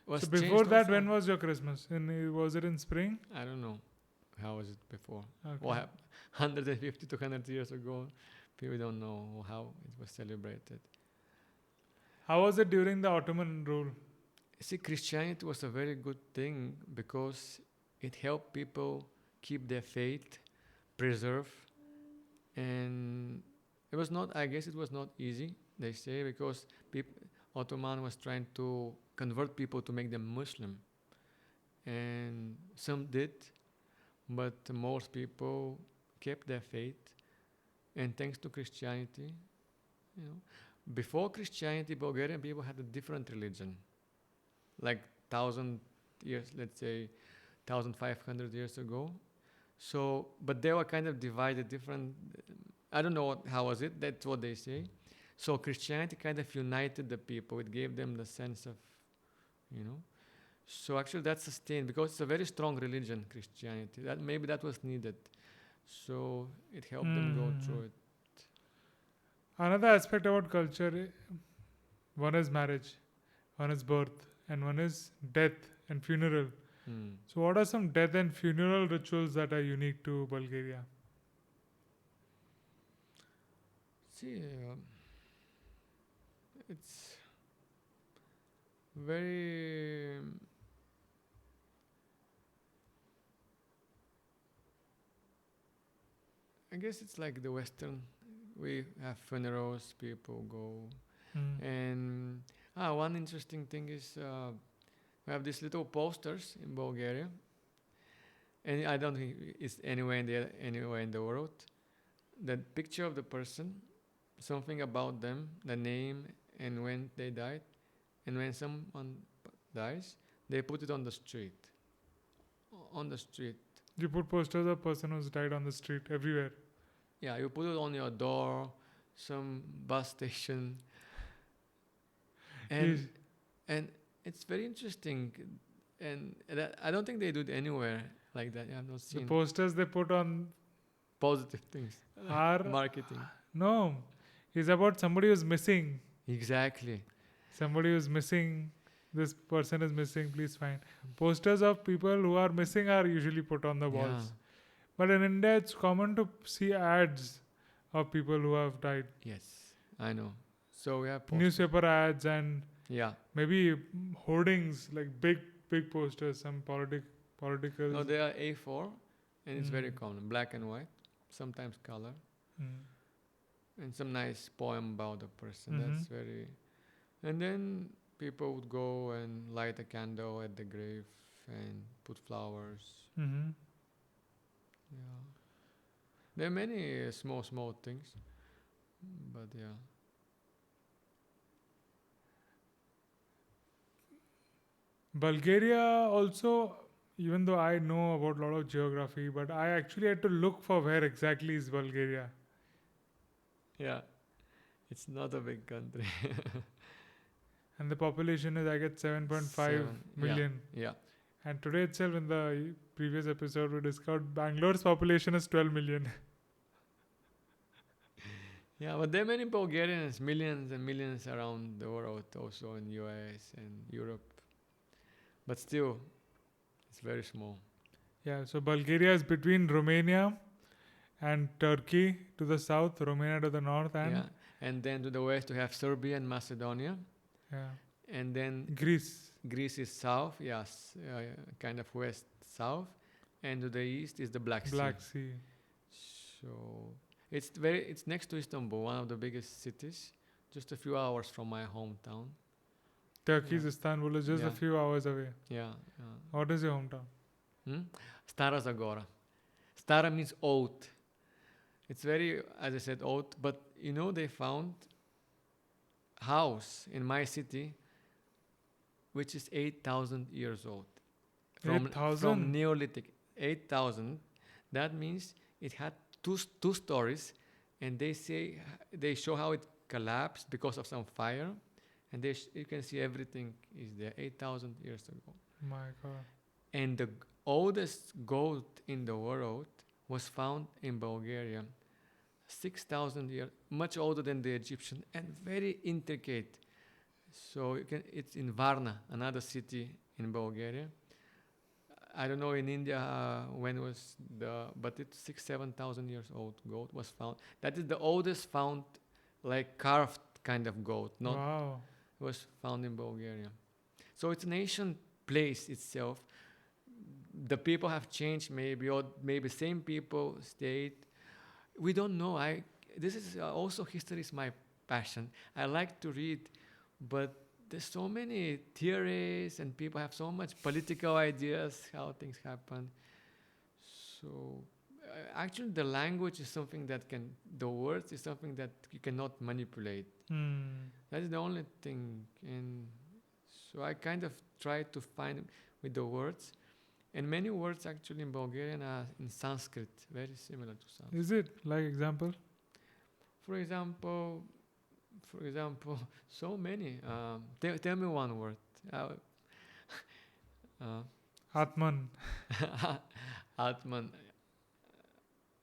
was So changed before that, also. when was your Christmas? Was it in spring? I don't know. How was it before? Okay. What happened 150 to 100 years ago? People don't know how it was celebrated. How was it during the Ottoman rule? See, Christianity was a very good thing because it helped people keep their faith, preserve, and I guess it was not easy, they say, because Ottoman was trying to convert people to make them Muslim. And some did, but most people kept their faith. And thanks to Christianity, before Christianity, Bulgarian people had a different religion. Like 1,000 years, let's say 1,500 years ago. So, but they were kind of divided different. I don't know how was it. That's what they say. So Christianity kind of united the people. It gave them the sense of, So actually that sustained because it's a very strong religion, Christianity. Maybe that was needed. So it helped them go through it. Another aspect about culture, one is marriage, one is birth, and one is death and funeral. So what are some death and funeral rituals that are unique to Bulgaria? See, it's very I guess it's like the Western. We have funerals, people go. And one interesting thing is we have these little posters in Bulgaria. And I don't think it's anywhere in the world. The picture of the person, something about them, the name and when they died. And when someone dies, they put it on the street. On the street. You put posters of person who's died on the street everywhere. Yeah, you put it on your door, some bus station. And it's very interesting. And I don't think they do it anywhere like that. I've not seen. The posters they put on positive things. are marketing. No, it's about somebody who's missing. Exactly. Somebody who's missing. This person is missing. Please find. Posters of people who are missing are usually put on the walls. But in India, it's common to see ads of people who have died. Yes, I know. So we have posters. Newspaper ads and Yeah. maybe hoardings, like big posters, some political. No, they are A4, and it's very Mm. common, black and white, sometimes color, Mm. and some nice poem about the person. Mhm. That's very. And then people would go and light a candle at the grave and put flowers. Mm-hmm. Yeah. There are many small things, but yeah. Bulgaria also, even though I know about a lot of geography, but I actually had to look for where exactly is Bulgaria. Yeah. It's not a big country. And the population is, I guess, 7.5 Seven, million. Yeah. And today itself, in the previous episode, we discovered Bangalore's population is 12 million. Yeah, but there are many Bulgarians, millions and millions around the world, also in US and Europe. But still, it's very small. Yeah, so Bulgaria is between Romania and Turkey to the south, Romania to the north, and Yeah. And then to the west we have Serbia and Macedonia. yeah, And then Greece. Greece is south, yes, kind of west south. And to the east is the Black Sea. Black Sea. So it's next to Istanbul, one of the biggest cities, just a few hours from my hometown. Turkey's Yeah. Istanbul is just a Yeah. few hours away. Yeah. What is your hometown? Stara Zagora. Stara means old. It's very, as I said, old. But they found house in my city, which is 8,000 years old. From 8,000? Neolithic. 8,000. That means it had two stories, and they show how it collapsed because of some fire, and you can see everything is there 8,000 years ago. My God. And the oldest goat in the world was found in Bulgaria, 6,000 years, much older than the Egyptian, and very intricate. So it's in Varna, another city in Bulgaria. I don't know in India when was but it's 7,000 years old goat was found. That is the oldest found, like carved kind of goat. Not Wow. was found in Bulgaria. So it's an ancient place itself. The people have changed maybe, or maybe same people stayed. We don't know. This is also history is my passion. I like to read, but there's so many theories and people have so much political ideas how things happen. So actually the language is something the words is something that you cannot manipulate. That is the only thing. And so I kind of try to find with the words. And many words actually in Bulgarian are in Sanskrit, very similar to Sanskrit. Is it? Like example? For example, so many. Tell me one word. Atman. Atman.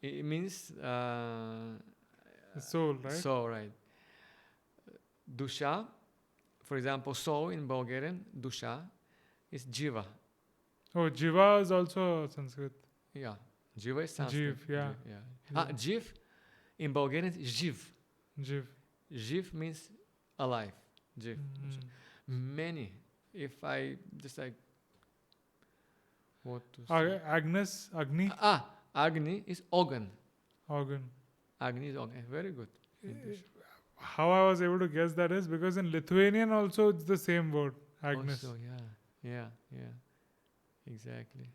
It means The soul, right? soul, right? Dusha, for example, soul in Bulgarian, dusha, is jiva. Oh, Jiva is also Sanskrit. Yeah, jiva is Sanskrit. Jiv, yeah. Jiv in Bulgarian is jiv. Jiv. Jiv means alive. Jiv. Mm. Many. If I just like what to say? Agnes, Agni, Agni is organ. organ. Agni is organ. Very good. How I was able to guess that is because in Lithuanian also it's the same word, Agnes. Also, yeah. Exactly.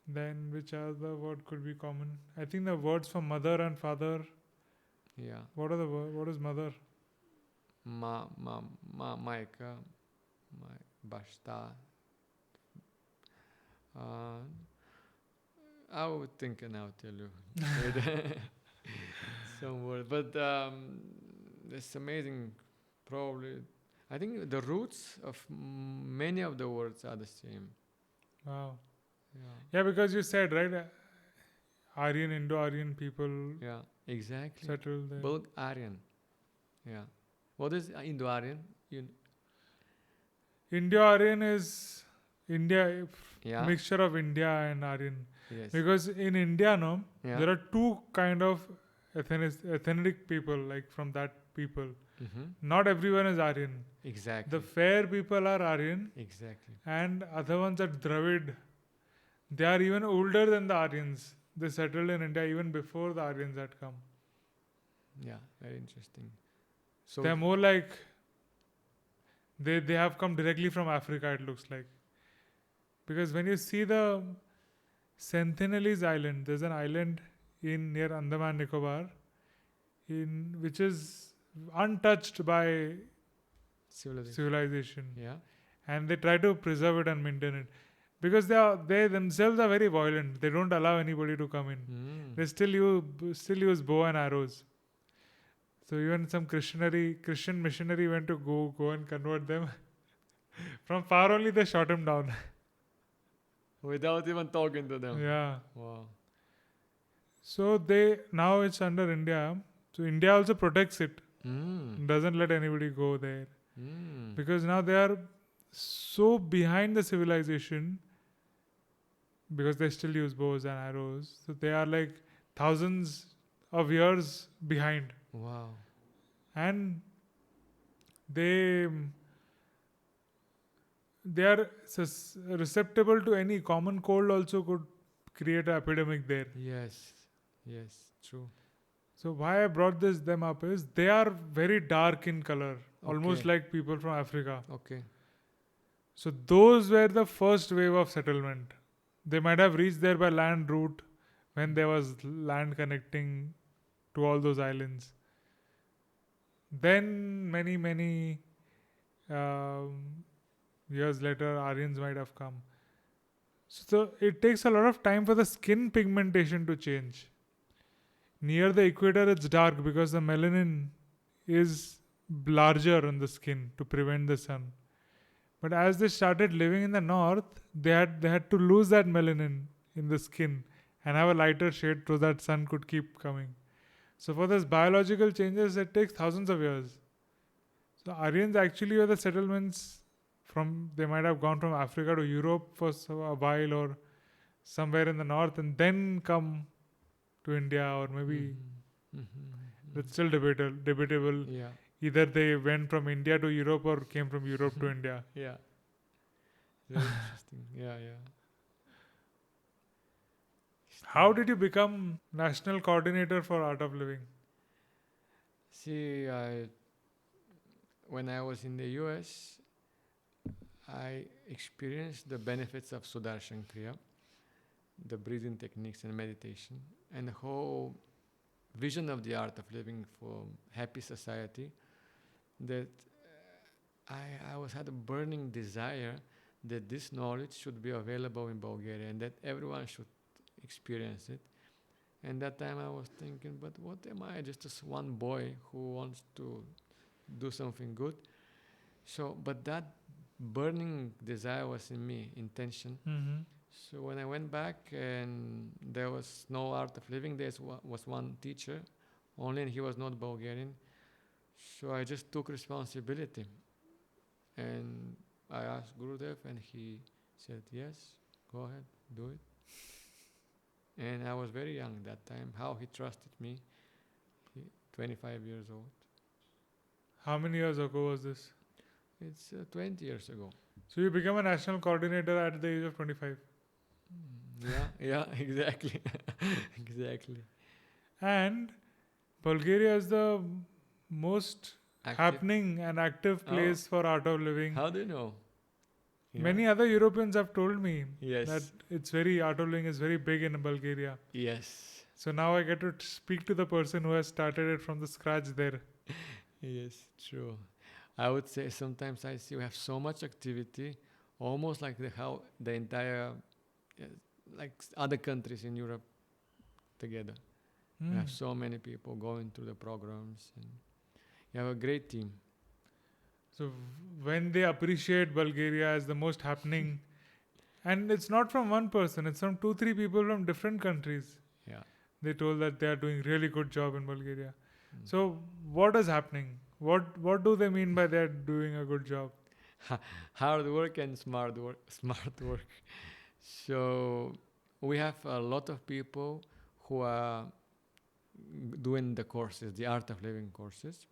Then which other word could be common? I think the words for mother and father. Yeah. What are the what is mother? Майка, баща. I would think and I'll tell you some words, but it's amazing. Probably, I think the roots of many of the words are the same. Wow. Yeah. Yeah, because you said, right, Aryan, Indo-Aryan people Yeah. Exactly. settled there. Bulgarian. Yeah. What is Indo-Aryan? Indo-Aryan is India, Yeah. mixture of India and Aryan. Yes. Because in India, no, Yeah. there are two kind of ethnic people, like from that people. Mm-hmm. Not everyone is Aryan. Exactly. The fair people are Aryan, Exactly. and other ones are Dravid. They are even older than the Aryans. They settled in India even before the Aryans had come. Yeah. Very interesting. So They're more like they have come directly from Africa, it looks like. Because when you see the Sentinelese Island, there's an island in near Andaman Nicobar, in which is untouched by civilization. civilization, Yeah. and they try to preserve it and maintain it. Because they themselves are very violent. They don't allow anybody to come in. Mm. They still use bow and arrows. So even some Christian missionary went to go and convert them. From far only they shot him down. Without even talking to them. Yeah. Wow. So they now it's under India. So India also protects it. Mm. Doesn't let anybody go there. Mm. Because now they are so behind the civilization, because they still use bows and arrows. So they are like thousands of years behind. Wow. And they they are susceptible to any common cold also could create an epidemic there. Yes. Yes. True. So why I brought them up is they are very dark in color, almost Okay. like people from Africa. Okay. So those were the first wave of settlement. They might have reached there by land route when there was land connecting to all those islands. Then many um, years later, Aryans might have come. So it takes a lot of time for the skin pigmentation to change. Near the equator, it's dark because the melanin is larger in the skin to prevent the sun. But as they started living in the north, they had to lose that melanin in the skin and have a lighter shade so that sun could keep coming. So for this biological changes, it takes thousands of years. So Aryans actually were the settlements from, they might have gone from Africa to Europe for a while or somewhere in the north and then come to India, or maybe that's still debatable. Yeah. Either they went from India to Europe or came from Europe to India. Yeah. Very interesting. Yeah. Yeah. How did you become national coordinator for Art of Living? See, when I was in the US, I experienced the benefits of Sudarshan Kriya, the breathing techniques and meditation, and the whole vision of the art of living for happy society. That I was had a burning desire that this knowledge should be available in Bulgaria and that everyone should experience it. And that time I was thinking, but what am I? Just this one boy who wants to do something good. So, but that burning desire was in me, intention. Mm-hmm. So when I went back and there was no art of living, there was one teacher only, and he was not Bulgarian. So I just took responsibility. And I asked Gurudev and he said, yes, go ahead, do it. And I was very young that time. How he trusted me, 25 years old. How many years ago was this? It's 20 years ago. So you became a national coordinator at the age of 25. Yeah, exactly. Exactly. And Bulgaria is the most happening and active place for Art of Living. How do you know? Yeah. Many other Europeans have told me Yes. that Art of Living is very big in Bulgaria. Yes. So now I get to speak to the person who has started it from the scratch there. Yes, true. I would say sometimes I see we have so much activity, almost like how the entire, like other countries in Europe together. We have so many people going through the programs, and you have a great team. So when they appreciate Bulgaria as the most happening, and it's not from one person, it's from 2-3 people from different countries. Yeah. They told that they are doing really good job in Bulgaria. So what is happening? What do they mean by they're doing a good job? Hard work and smart work. So we have a lot of people who are doing the courses, the art of living courses,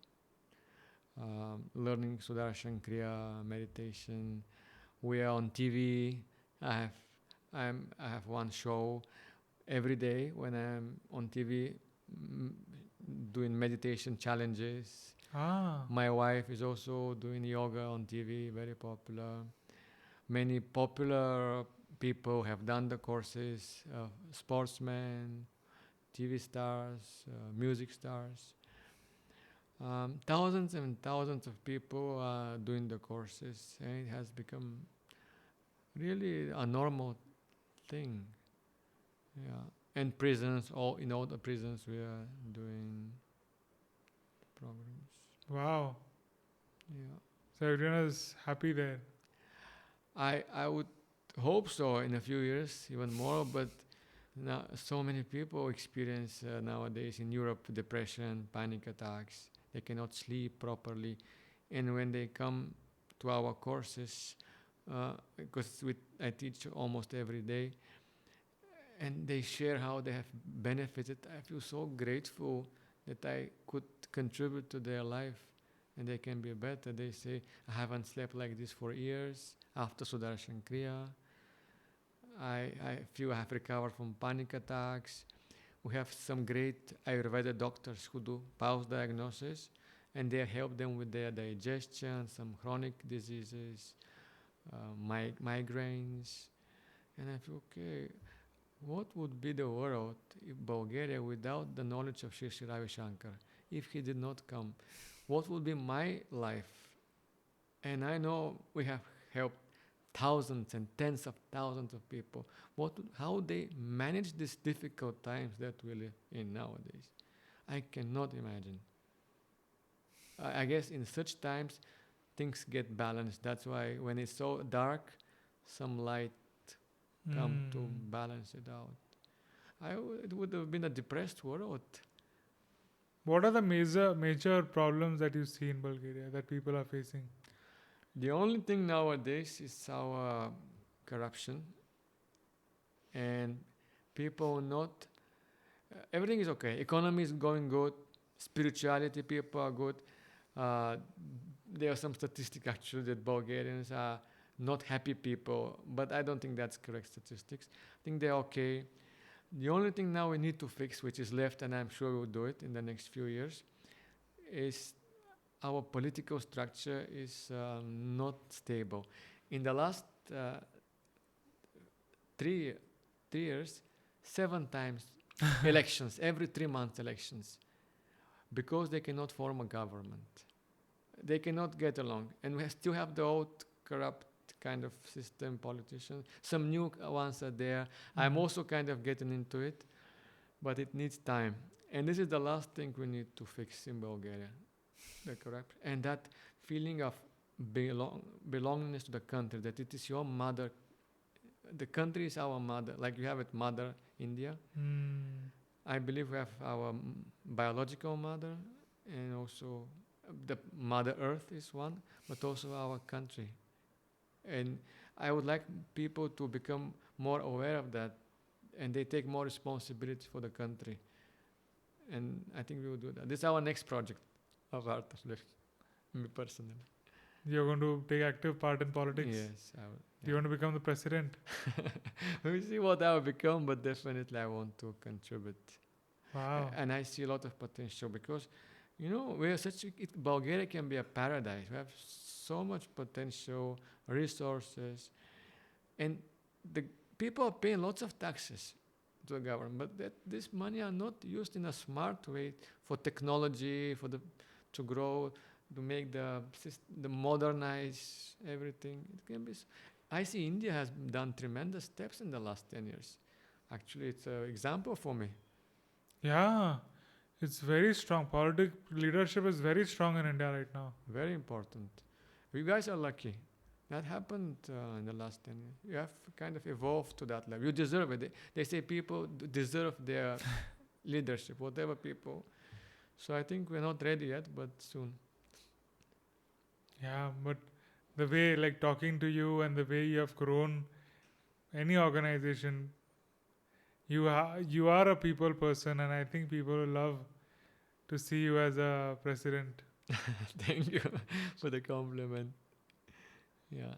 learning Sudarshan Kriya, meditation. We are on TV. I have I have one show every day when I'm on TV mm, doing meditation challenges. Ah, My wife is also doing yoga on TV, very popular. Many popular people have done the courses, sportsmen, TV stars, music stars. Thousands and thousands of people are doing the courses, and it has become really a normal thing. Yeah, and prisons, all in all the prisons, we are doing programs. wow. Yeah, So everyone is happy there. I would hope so in a few years, even more. But now so many people experience nowadays in Europe depression, panic attacks. They cannot sleep properly, and when they come to our courses, because I teach almost every day, and they share how they have benefited. I feel so grateful that I could contribute to their life and they can be better. They say, I haven't slept like this for years after Sudarshan Kriya. I feel I have recovered from panic attacks. We have some great Ayurveda doctors who do pulse diagnosis and they help them with their digestion, some chronic diseases, migraines. And I feel, okay, what would be the world if Bulgaria without the knowledge of Sri Sri Ravi Shankar? If he did not come, what would be my life? And I know we have helped thousands and tens of thousands of people. How they manage these difficult times that we live in nowadays, I cannot imagine. I guess in such times, things get balanced. That's why when it's so dark, some light come to balance it out. It would have been a depressed world. What are the major problems that you see in Bulgaria that people are facing? The only thing nowadays is our corruption and people not. Everything is okay. Economy is going good. Spirituality, people are good. There are some statistics actually that Bulgarians are not happy people, but I don't think that's correct statistics. I think they're okay. The only thing now we need to fix, which is left, and I'm sure we'll do it in the next few years, is our political structure is not stable. In the last three years, 7 times elections, every 3 months elections, because they cannot form a government. They cannot get along. And we still have the old corrupt kind of system, politicians. Some new ones are there. I'm also kind of getting into it, but it needs time. And this is the last thing we need to fix in Bulgaria, the corruption. And that feeling of belongingness to the country, that it is your mother. The country is our mother, like you have it, Mother India. I believe we have our biological mother, and also the Mother Earth is one, but also our country. And I would like people to become more aware of that, and they take more responsibility for the country. And I think we will do that. This is our next project of Art of Living, me personally. You're going to take active part in politics? Yes, I will. Do you want to become the president? We'll see what I will become, but definitely I want to contribute. Wow. And I see a lot of potential because, we are Bulgaria can be a paradise. We have so much potential, resources, and the people are paying lots of taxes to the government, but this money are not used in a smart way for technology, to grow, to make the modernize everything. It can be. I see India has done tremendous steps in the last 10 years. Actually, it's an example for me. Yeah, it's very strong. Leadership is very strong in India right now. Very important. You guys are lucky. That happened in the last 10 years. You have kind of evolved to that level. You deserve it. They say people deserve their leadership, whatever people. So I think we're not ready yet, but soon. Yeah, but the way, like talking to you and the way you have grown, any organization You are a people person, and I think people will love to see you as a president. Thank you for the compliment. Yeah.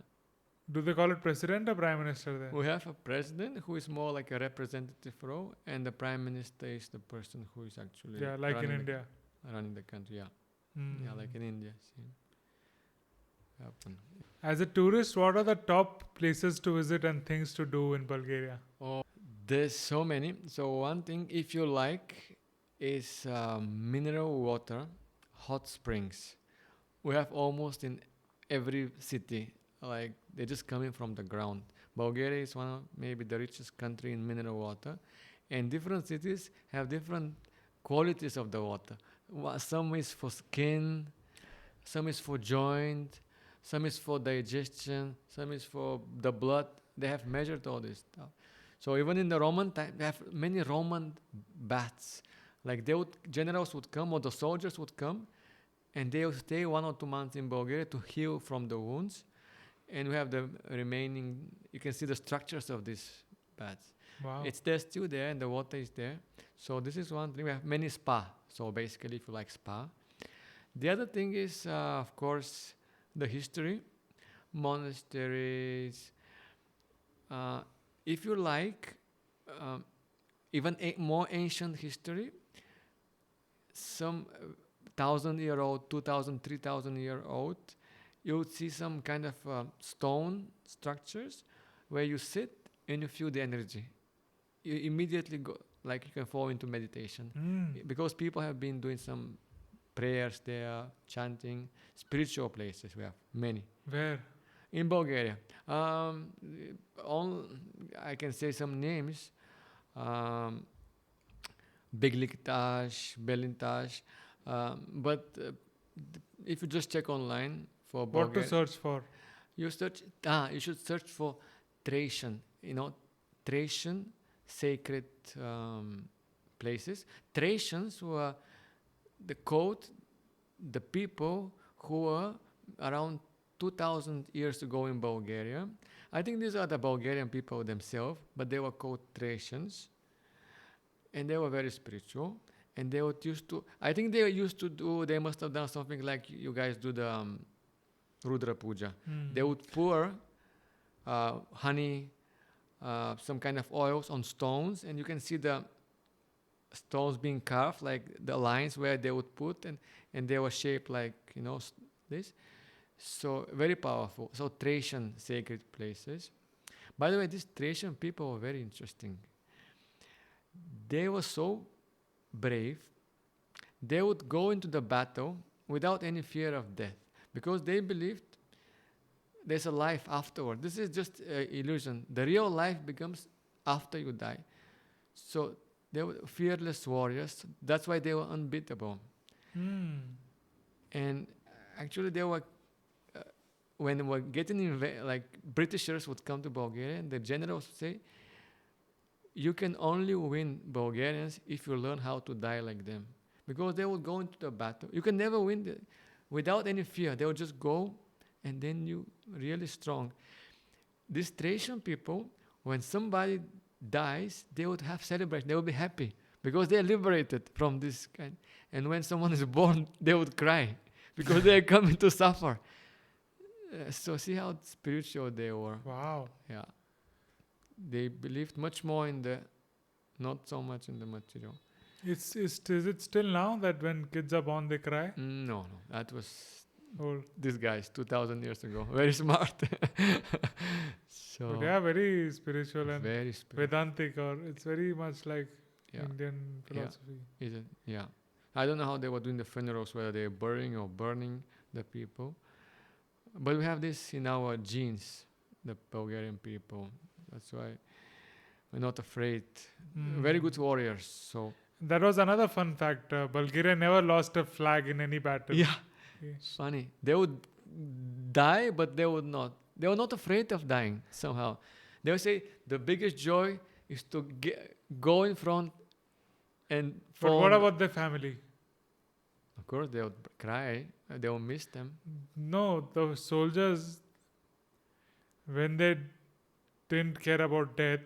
Do they call it president or prime minister there? We have a president who is more like a representative role, and the prime minister is the person who is actually Yeah, like in running India. running the country. Yeah, yeah, like in India. Same. Happen. As a tourist, what are the top places to visit and things to do in Bulgaria? Oh, there's so many. So one thing, if you like, is mineral water, hot springs. We have almost in every city. Like they're just coming from the ground. Bulgaria is one of maybe the richest country in mineral water, and different cities have different qualities of the water. Some is for skin, some is for joint, some is for digestion, some is for the blood. They have measured all this stuff. So even in the Roman time, they have many Roman baths. Like generals would come or the soldiers would come, and they would stay 1 or 2 months in Bulgaria to heal from the wounds. And we have the remaining, you can see the structures of these baths. Wow. It's there still there, and the water is there. So this is one thing. We have many spa. So basically, if you like spa. The other thing is, of course, the history, monasteries. If you like, even more ancient history, some 1,000-year-old, 2,000, 3,000-year-old, you would see some kind of stone structures where you sit and you feel the energy. You immediately go, like you can fall into meditation. Because people have been doing some prayers there, chanting, spiritual places. We have many. Where? In Bulgaria. I can say some names. Begliktash, Belintash. But if you just check online for Bulgaria. What to search for? You should search for Thracian. Thracian sacred places. Thracians were the people who were around 2,000 years ago in Bulgaria. I think these are the Bulgarian people themselves, but they were called Thracians. And they were very spiritual. And they must have done something like you guys do the Rudra Puja. They would pour honey, some kind of oils on stones, and you can see the stones being carved, like the lines where they would put, and they were shaped like, this. So very powerful. So Thracian sacred places. By the way, these Thracian people were very interesting. They were so brave. They would go into the battle without any fear of death, because they believed there's a life afterward. This is just an illusion. The real life becomes after you die. So they were fearless warriors. That's why they were unbeatable. And actually they were, when they were getting Britishers would come to Bulgaria, and the generals would say, you can only win Bulgarians if you learn how to die like them. Because they would go into the battle. You can never win without any fear. They would just go, and then you really strong. These Thracian people, when somebody dies, they would have celebration. They would be happy because they are liberated from this kind. And when someone is born, they would cry because they are coming to suffer. So see how spiritual they were. Wow. Yeah. They believed much more in not so much in the material. Is it still now that when kids are born they cry? No. That was Old. these guys 2,000 years ago. Very smart. So But they are very spiritual and very spiritual. Vedantic, or it's very much like Indian philosophy. Is it? Yeah. I don't know how they were doing the funerals, whether they're burying or burning the people. But we have this in our genes, the Bulgarian people. That's why we're not afraid. Very good warriors. So that was another fun fact. Bulgaria never lost a flag in any battle. Yeah. Funny. They would die, but they would not. They were not afraid of dying somehow. They would say the biggest joy is to go in front and fall. But what about their family? Of course, they would cry. They would miss them. No, the soldiers, when they didn't care about death,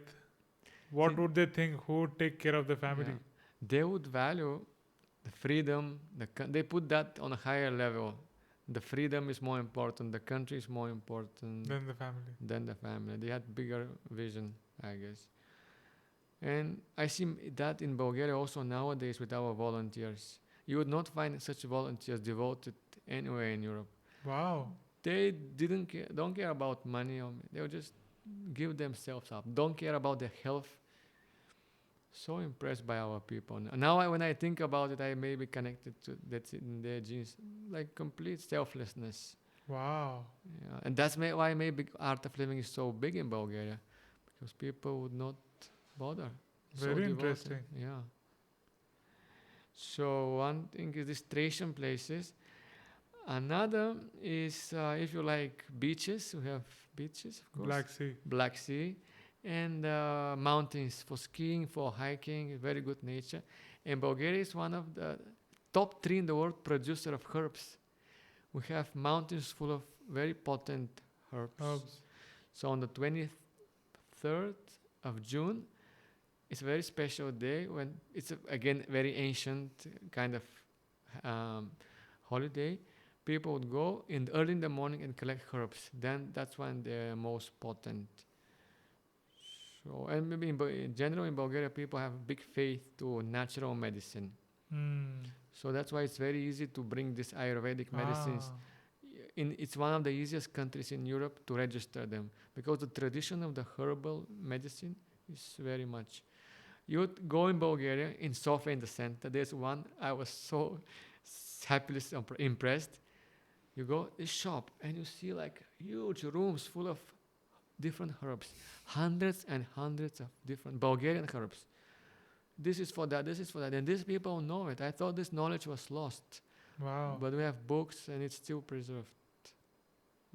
what See- would they think? Who would take care of the family? Yeah. They would value the freedom. They put that on a higher level. The freedom is more important. The country is more important Then the family. than the family. They had bigger vision, I guess. And I see that in Bulgaria also nowadays with our volunteers. You would not find such volunteers devoted anywhere in Europe. Wow. They don't care about money. They'll just give themselves up. Don't care about their health. So impressed by our people. Now, when I think about it, I may be connected to that's in their genes, like complete selflessness. Wow. Yeah. And that's why maybe art of living is so big in Bulgaria, because people would not bother. Very devoted. interesting. Yeah. So one thing is these Thracian places. Another is, if you like beaches, we have beaches, of course. Black Sea. Black Sea, and mountains for skiing, for hiking, very good nature. And Bulgaria is one of the top 3 in the world producer of herbs. We have mountains full of very potent herbs. Herbs. So on the 23rd of June, it's a very special day when it's again very ancient kind of holiday. People would go early in the morning and collect herbs. Then that's when they're most potent. So, and maybe in general in Bulgaria, people have big faith to natural medicine. Mm. So that's why it's very easy to bring these Ayurvedic medicines. It's one of the easiest countries in Europe to register them, because the tradition of the herbal medicine is very much. You would go in Bulgaria, in Sofia in the center, there's one, I was so happily impressed. You go this shop and you see like huge rooms full of different herbs, hundreds and hundreds of different Bulgarian herbs. This is for that, this is for that, and these people know it. I thought this knowledge was lost. Wow. But we have books and it's still preserved.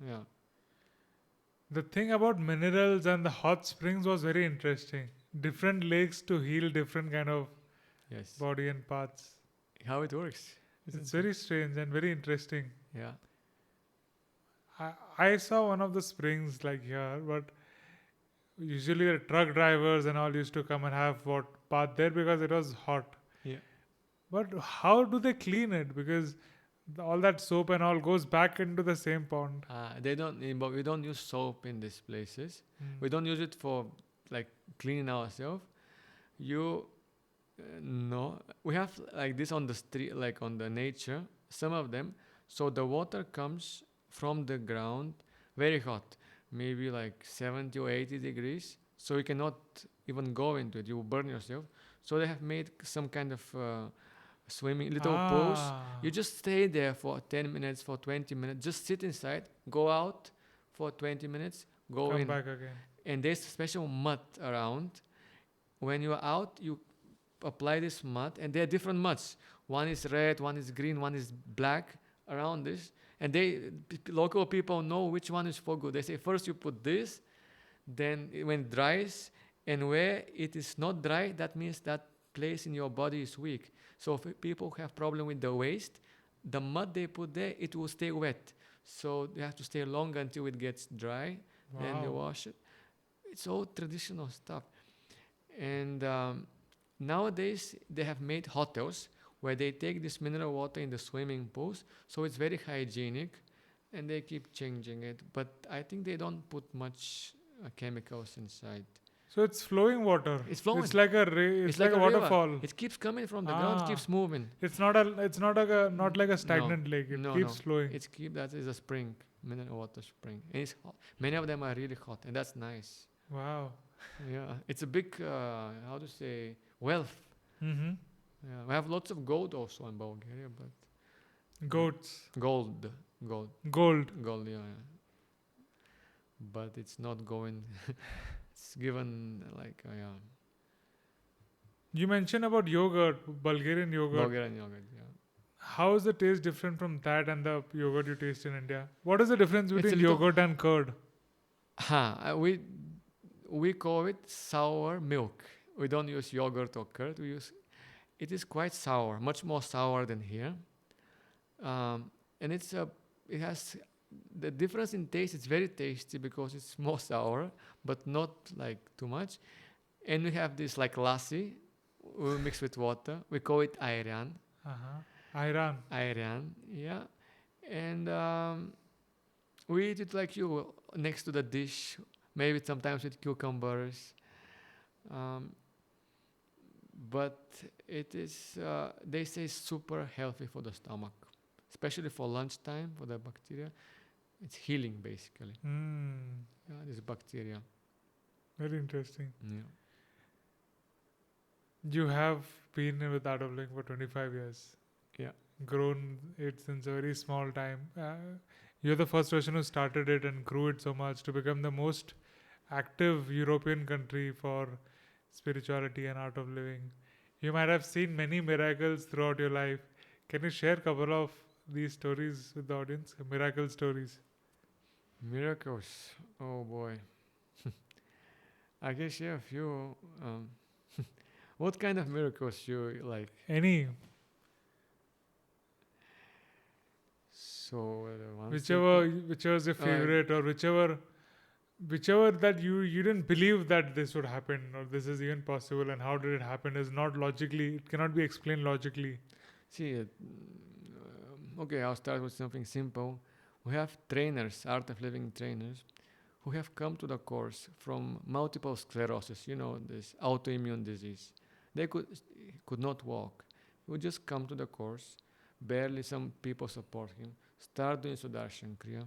Yeah. The thing about minerals and the hot springs was very interesting. Different lakes to heal different kind of Yes. body and parts. How it works. It's very strange and very interesting. Yeah. I saw one of the springs like here, but usually the truck drivers and all used to come and have bath there because it was hot. Yeah. But how do they clean it? Because all that soap and all goes back into the same pond. But we don't use soap in these places. Mm. We don't use it for like cleaning ourselves. No, we have like this on the street, like on the nature. Some of them. So the water comes from the ground, very hot, maybe like 70 or 80 degrees. So you cannot even go into it. You will burn yourself. So they have made some kind of swimming little pools. You just stay there for 10 minutes, for 20 minutes. Just sit inside, go out for 20 minutes, go Come in. back again. And there's special mud around. When you are out, you apply this mud, and there are different muds. One is red, one is green, one is black around this. And local people know which one is for good. They say first you put this, then when it dries, and where it is not dry, that means that place in your body is weak. So if people have problem with the waist, the mud they put there, it will stay wet. So they have to stay long until it gets dry. Wow. Then you wash it. It's all traditional stuff. And nowadays they have made hotels where they take this mineral water in the swimming pools. So it's very hygienic, and they keep changing it. But I think they don't put much chemicals inside. So it's flowing water. It's flowing. It's like it's like a river. waterfall. It keeps coming from the ground, keeps moving. It's not like a stagnant lake. It keeps flowing. That is a spring, mineral water spring. And it's hot. Many of them are really hot, and that's nice. Wow. Yeah, it's a big, wealth. Mm-hmm. Yeah, we have lots of gold also in Bulgaria, but Goats. gold, yeah. But it's not going. It's given yeah. You mentioned about yogurt, Bulgarian yogurt. Bulgarian yogurt, yeah. How is the taste different from that and the yogurt you taste in India? What is the difference It's a between little- yogurt and curd? We call it sour milk. We don't use yogurt or curd. It is quite sour, much more sour than here. And it has the difference in taste. It's very tasty because it's more sour, but not like too much. And we have this like lassi, we mix with water. We call it ayran. Iran. Ayran, yeah. And we eat it like you, next to the dish, maybe sometimes with cucumbers. Um, but it is, they say, super healthy for the stomach, especially for lunchtime, for the bacteria. It's healing, basically. Yeah, this bacteria. Very interesting. Yeah. You have been with Art of Living for 25 years. Yeah. Grown it since a very small time. You're the first person who started it and grew it so much to become the most active European country for spirituality and art of living. You might have seen many miracles throughout your life. Can you share a couple of these stories with the audience? Miracle stories. Miracles. Oh boy. I can share a few. What kind of miracles you like? Any, So one whichever's your favorite, or whichever that you didn't believe that this would happen or this is even possible, and how did it happen is not logically, it cannot be explained logically. See, okay, I'll start with something simple. We have trainers, art of living trainers, who have come to the course from multiple sclerosis, this autoimmune disease. They could not walk. He would just come to the course, barely some people support him, start doing Sudarshan Kriya.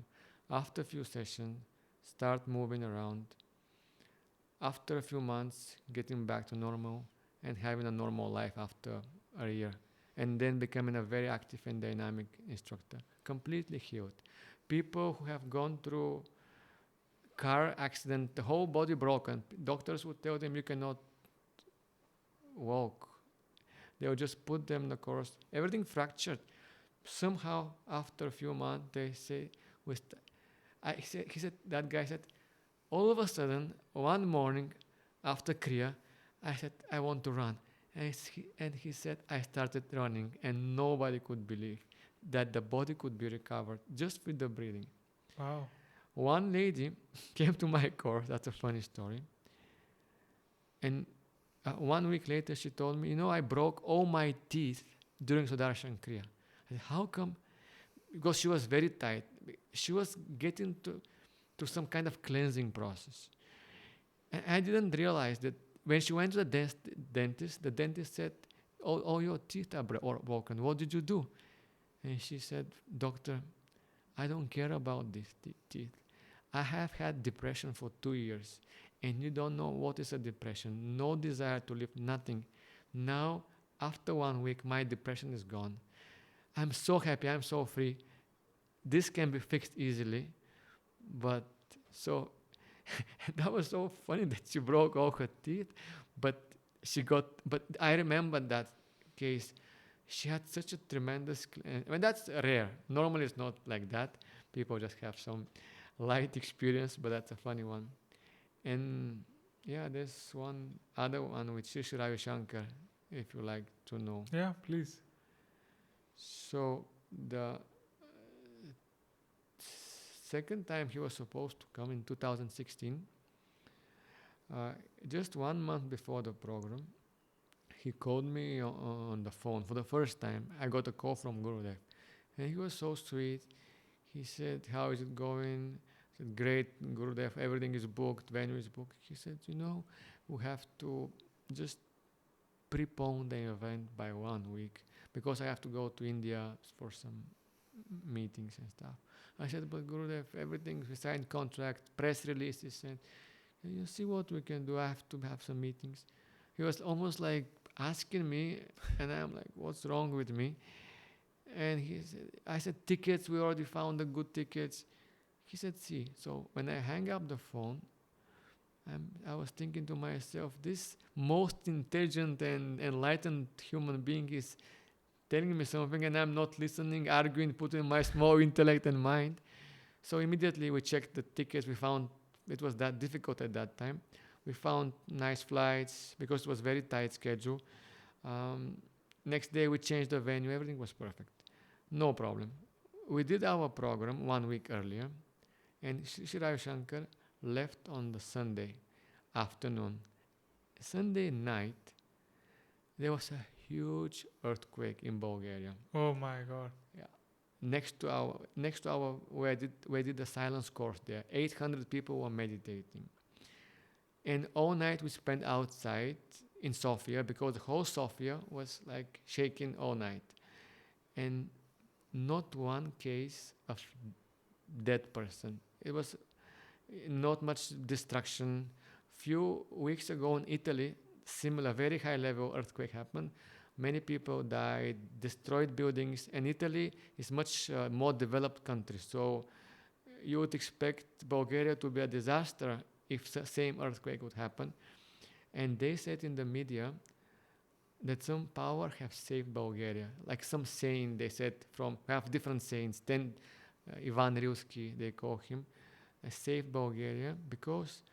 After a few sessions, start moving around. After a few months, getting back to normal and having a normal life after a year. And then becoming a very active and dynamic instructor. Completely healed. People who have gone through car accident, the whole body broken, doctors would tell them you cannot walk. They would just put them in the course. Everything fractured. Somehow, after a few months, they say, that guy said, all of a sudden, one morning after Kriya, I said, I want to run. And he said, I started running, and nobody could believe that the body could be recovered just with the breathing. Wow. One lady came to my course, that's a funny story. And 1 week later, she told me, I broke all my teeth during Sudarshan Kriya. I said, how come? Because she was very tight. She was getting to some kind of cleansing process. And I didn't realize that when she went to the dentist, the dentist said, all your teeth are broken. What did you do? And she said, doctor, I don't care about these teeth. I have had depression for 2 years, and you don't know what is a depression. No desire to live, nothing. Now, after 1 week, my depression is gone. I'm so happy, I'm so free. This can be fixed easily, but so that was so funny that she broke all her teeth, but I remember that case. She had such a tremendous, that's rare. Normally it's not like that. People just have some light experience, but that's a funny one. And yeah, there's one other one with Sri Ravi Shankar, if you like to know. Yeah, please. So the second time he was supposed to come in 2016, just 1 month before the program, he called me on the phone for the first time. I got a call from Gurudev, and he was so sweet. He said, how is it going? I said, great, Gurudev, everything is booked, venue is booked. He said, we have to just prepone the event by 1 week because I have to go to India for some meetings and stuff. I said, but Gurudev, everything, we signed contract, press releases, and you see what we can do. I have to have some meetings. He was almost like asking me, and I'm like, what's wrong with me? And I said, tickets, we already found the good tickets. He said, see, so when I hang up the phone, I was thinking to myself, this most intelligent and enlightened human being is telling me something and I'm not listening, arguing, putting my small intellect and mind. So immediately we checked the tickets. We found it was that difficult at that time. We found nice flights because it was very tight schedule. Next day we changed the venue. Everything was perfect. No problem. We did our program 1 week earlier, and Shri Ravi Shankar left on the Sunday afternoon, Sunday night, there was a huge earthquake in Bulgaria. Oh my God. Yeah. Next to our where I did the silence course there, 800 people were meditating. And all night we spent outside in Sofia because the whole Sofia was like shaking all night. And not one case of dead person. It was not much destruction. Few weeks ago in Italy, similar very high level earthquake happened. Many people died, destroyed buildings, and Italy is much more developed country. So you would expect Bulgaria to be a disaster if the same earthquake would happen. And they said in the media that some power have saved Bulgaria. Like some saint, they said, from we have different saints. Then Ivan Rilsky, they call him, saved Bulgaria because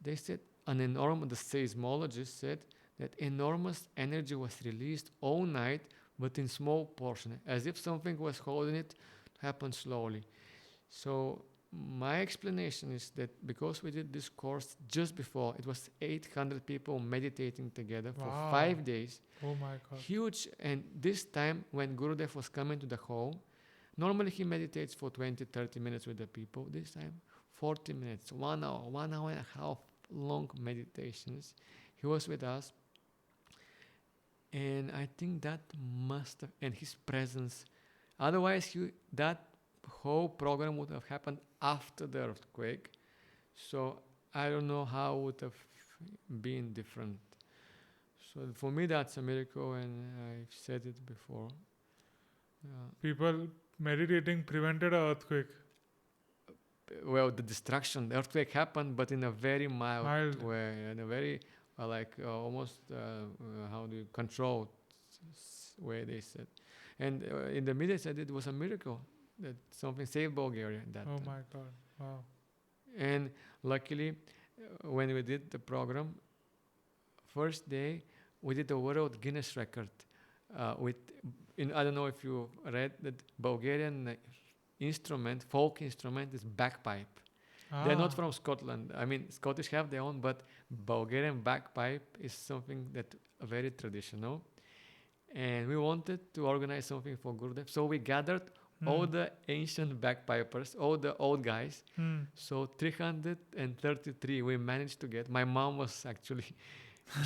they said the seismologist said that enormous energy was released all night, but in small portion, as if something was holding it to happen slowly. So my explanation is that because we did this course just before, it was 800 people meditating together for Wow. 5 days. Oh my God. Huge. And this time when Gurudev was coming to the hall, normally he meditates for 20, 30 minutes with the people. This time, 40 minutes, 1 hour, 1 hour and a half long meditations. He was with us. And I think that must have, and his presence, otherwise that whole program would have happened after the earthquake. So I don't know how it would have been different. So for me, that's a miracle, and I've said it before. People meditating prevented an earthquake. Well, the destruction, the earthquake happened, but in a very mild. way, in a very almost how do you control way, they said. And in the media said it was a miracle that something saved Bulgaria at that Oh time. my God. Wow. And luckily, when we did the program, first day we did the World Guinness record I don't know if you read that Bulgarian folk instrument is bagpipe. They're not from Scotland. I mean, Scottish have their own, but Bulgarian bagpipe is something that very traditional. And we wanted to organize something for Gurudev. So we gathered all the ancient bagpipers, all the old guys. So 333 we managed to get. My mom was actually,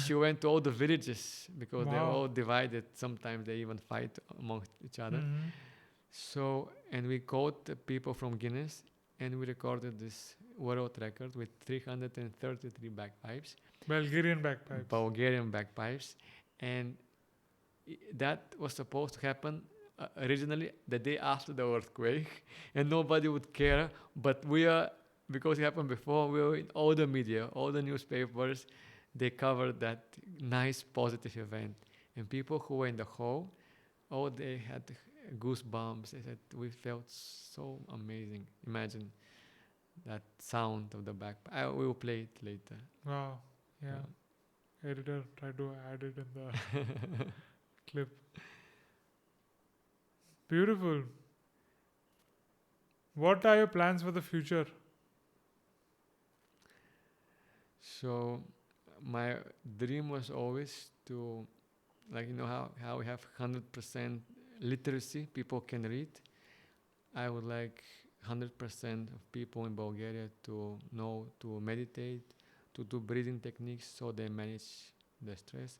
she went to all the villages because they're all divided. Sometimes they even fight among each other. So, and we called the people from Guinness and we recorded this world record with 333 bagpipes. Bulgarian bagpipes. And that was supposed to happen originally the day after the earthquake, and nobody would care. But because it happened before, we were in all the media, all the newspapers, they covered that nice positive event. And people who were in the hall, they had goosebumps. They said, we felt so amazing. Imagine that sound of the bagpipe. We will play it later. Wow. Yeah. Editor, try to add it in the clip. Beautiful. What are your plans for the future? So my dream was always to, how we have 100% literacy, people can read. I would like 100% of people in Bulgaria to know to meditate, to do breathing techniques so they manage the stress.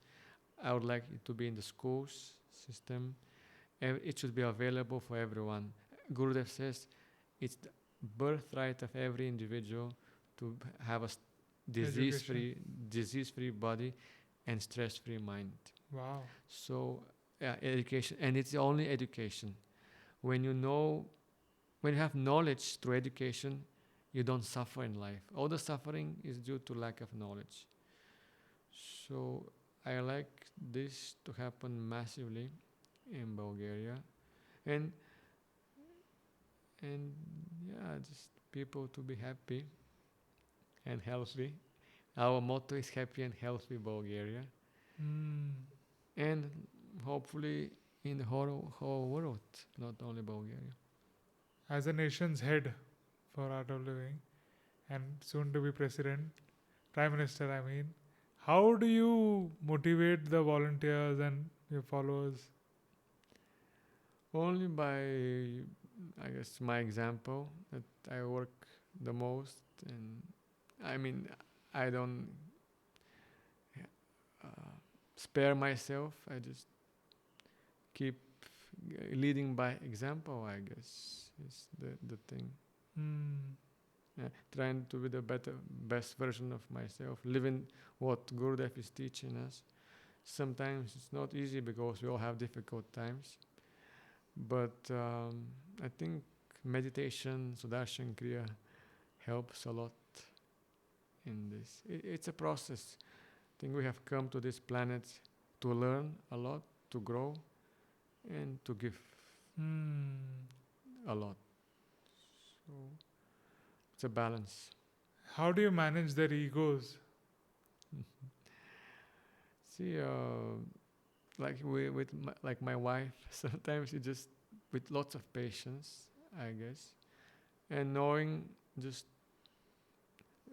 I would like it to be in the schools system. It should be available for everyone. Gurudev says it's the birthright of every individual to have a disease-free body and stress-free mind. Wow. So education, and it's only education. When you have knowledge through education, you don't suffer in life. All the suffering is due to lack of knowledge. So I like this to happen massively in Bulgaria, and just people to be happy and healthy. Our motto is happy and healthy Bulgaria, and hopefully in the whole world, not only Bulgaria. As a nation's head for Art of Living and soon to be Prime Minister, How do you motivate the volunteers and your followers? Only by, I guess, my example that I work the most, and I mean, I don't uh, spare myself. I just keep leading by example, I guess, is the thing. Hmm. Trying to be the best version of myself, living what Gurudev is teaching us. Sometimes it's not easy because we all have difficult times, but I think meditation, Sudarshan Kriya helps a lot in this. It's a process. I think we have come to this planet to learn a lot, to grow, and to give Hmm. a lot. So it's a balance. How do you manage their egos? See, like like my wife, sometimes you just with lots of patience, I guess, and knowing just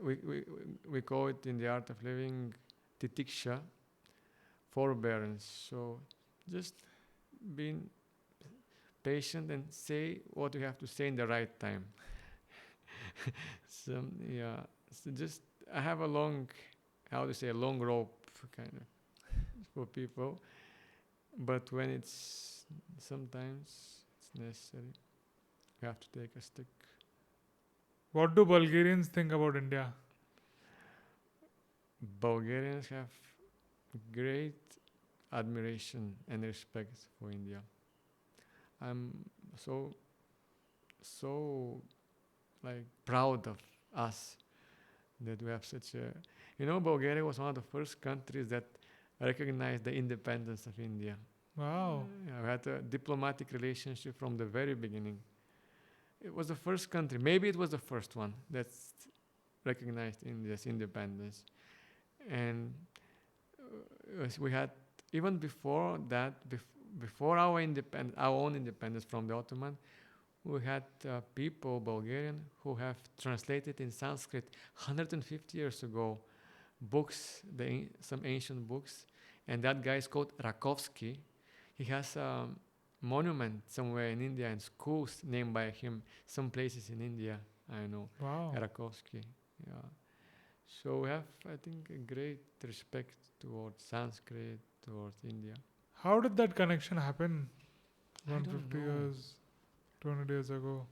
we call it in the art of living titiksha, forbearance. So just being patient and say what you have to say in the right time. Yeah. So just I have a long, how to say, a long rope kind of for people, but when it's sometimes it's necessary, you have to take a stick. What do Bulgarians think about India? Bulgarians have great admiration and respect for India. I'm so like proud of us that we have such a. Bulgaria was one of the first countries that recognized the independence of India. Wow. Yeah, we had a diplomatic relationship from the very beginning. It was the first country, maybe it was the first one that's recognized India's independence. And we had, even before that, before our own independence from the Ottoman, we had people, Bulgarian, who have translated in Sanskrit 150 years ago books, some ancient books, and that guy is called Rakovsky. He has a monument somewhere in India and schools named by him. Some places in India, I know. Wow. Rakovsky, yeah. So we have, I think, a great respect towards Sanskrit, towards India. How did that connection happen I don't 150 know. years, 200 years ago?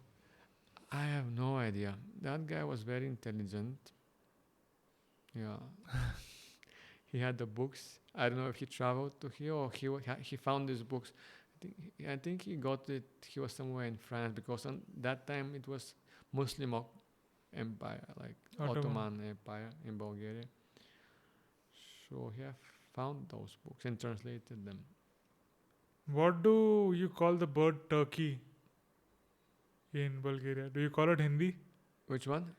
I have no idea. That guy was very intelligent. Yeah. He had the books. I don't know if he traveled to here or he found these books. I think he got it. He was somewhere in France because on that time it was Muslim empire, like Ottoman Empire in Bulgaria. So he have found those books and translated them. What do you call the bird turkey in Bulgaria? Do you call it Hindi? Which one?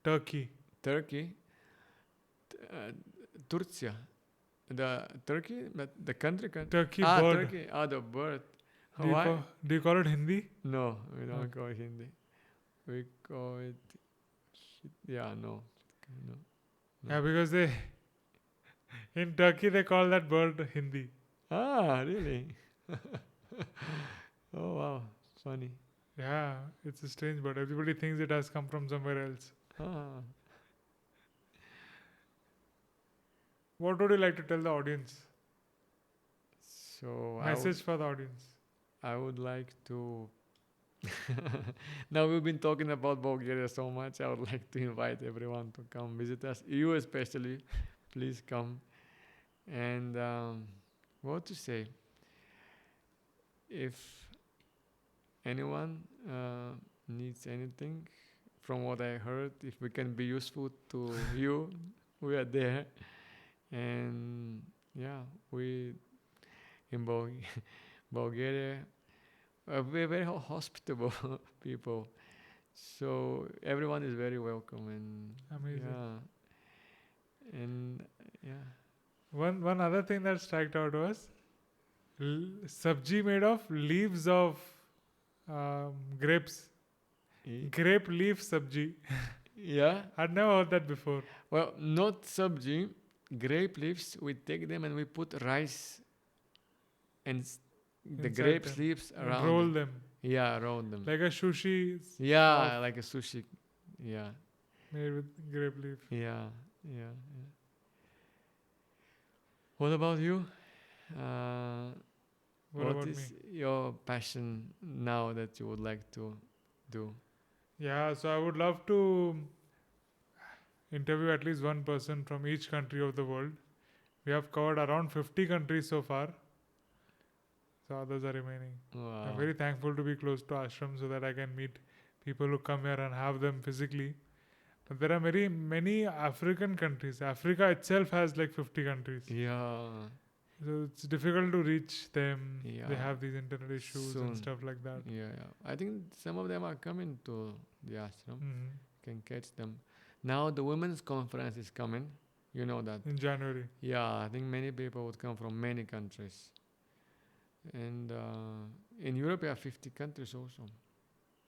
Turkey. Turkey. Turcia. The Turkey, but the country. Turkey bird. Turkey. The bird. Do Why? do you call it Hindi? No, we don't Okay. call it Hindi. We call it. Yeah, no. No. Yeah, because in Turkey they call that bird Hindi. Really? Oh, wow. Funny. Yeah, it's a strange bird. Everybody thinks it has come from somewhere else. Ah. What would you like to tell the audience? So Message for the audience. I would like to. Now we've been talking about Bulgaria so much. I would like to invite everyone to come visit us. You especially, please come. And what to say? If anyone needs anything from what I heard, if we can be useful to you, we are there. And yeah, we in Bulgaria, we're very hospitable people. So everyone is very welcome and Amazing. yeah, and yeah. One other thing that struck out was sabji made of leaves of grapes. Grape leaf sabji. Yeah. I'd never heard that before. Well, not sabji. grape leaves, we take them and we put rice and the Inside grape them. leaves And around roll them. them. Yeah, around them. Like a sushi Yeah, like a sushi. Yeah, made with grape leaf. yeah, yeah. What about you? Uh, What about me? is your passion now that you would like to do? Yeah, so I would love to interview at least one person from each country of the world. We have covered around 50 countries so far. So others are remaining. Wow. I'm very thankful to be close to ashram so that I can meet people who come here and have them physically. But there are many African countries. Africa itself has like 50 countries. Yeah. So it's difficult to reach them. Yeah. They have these internet issues Soon. and stuff like that. Yeah, yeah. I think some of them are coming to the ashram. Mhm. Can catch them. Now the women's conference is coming. You know that. In January. Yeah, I think many people would come from many countries. And in Europe, we have 50 countries also.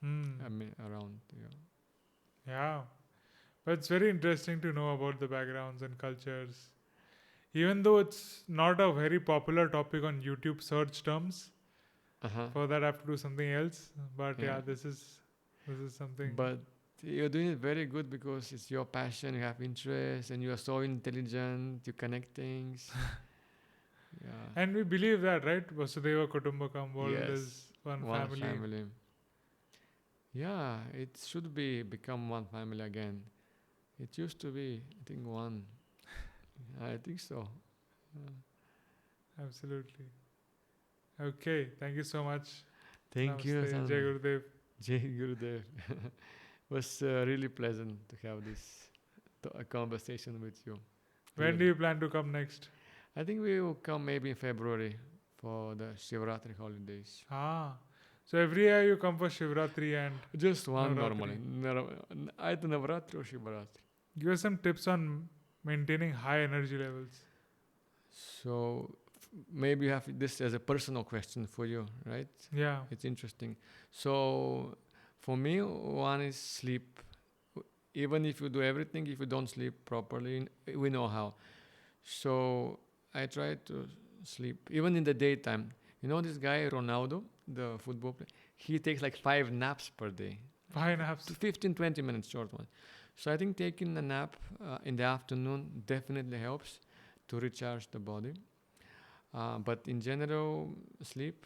I mean, around. Yeah. Yeah. But it's very interesting to know about the backgrounds and cultures. Even though it's not a very popular topic on YouTube search terms, for that I have to do something else. But yeah, this is something. But you're doing it very good because it's your passion, you have interest, and you are so intelligent, you connect things. Yeah. And we believe that, right? Vasudeva Kutumbakam, world Yes. is one family. Family. Yeah, it should become one family again. It used to be, I think, one. I think so. Absolutely. Okay, thank you so much. Thank you, Namaste. Jai Gurudev. Jai Gurudev. It was really pleasant to have this conversation with you. When do you plan to come next? I think we will come maybe in February for the Shivratri holidays. So every year you come for Shivratri and Just one Navratri. normally. Either Navratri or Shivratri. give us some tips on maintaining high energy levels. So maybe you have this as a personal question for you, right? Yeah. It's interesting. So for me, one is sleep. Even if you do everything, if you don't sleep properly, we know how. So I try to sleep, even in the daytime. You know this guy, Ronaldo, the football player? He takes like 5 naps per day. 5 naps. 15, 20 minutes short one. So I think taking a nap in the afternoon definitely helps to recharge the body. But in general, sleep.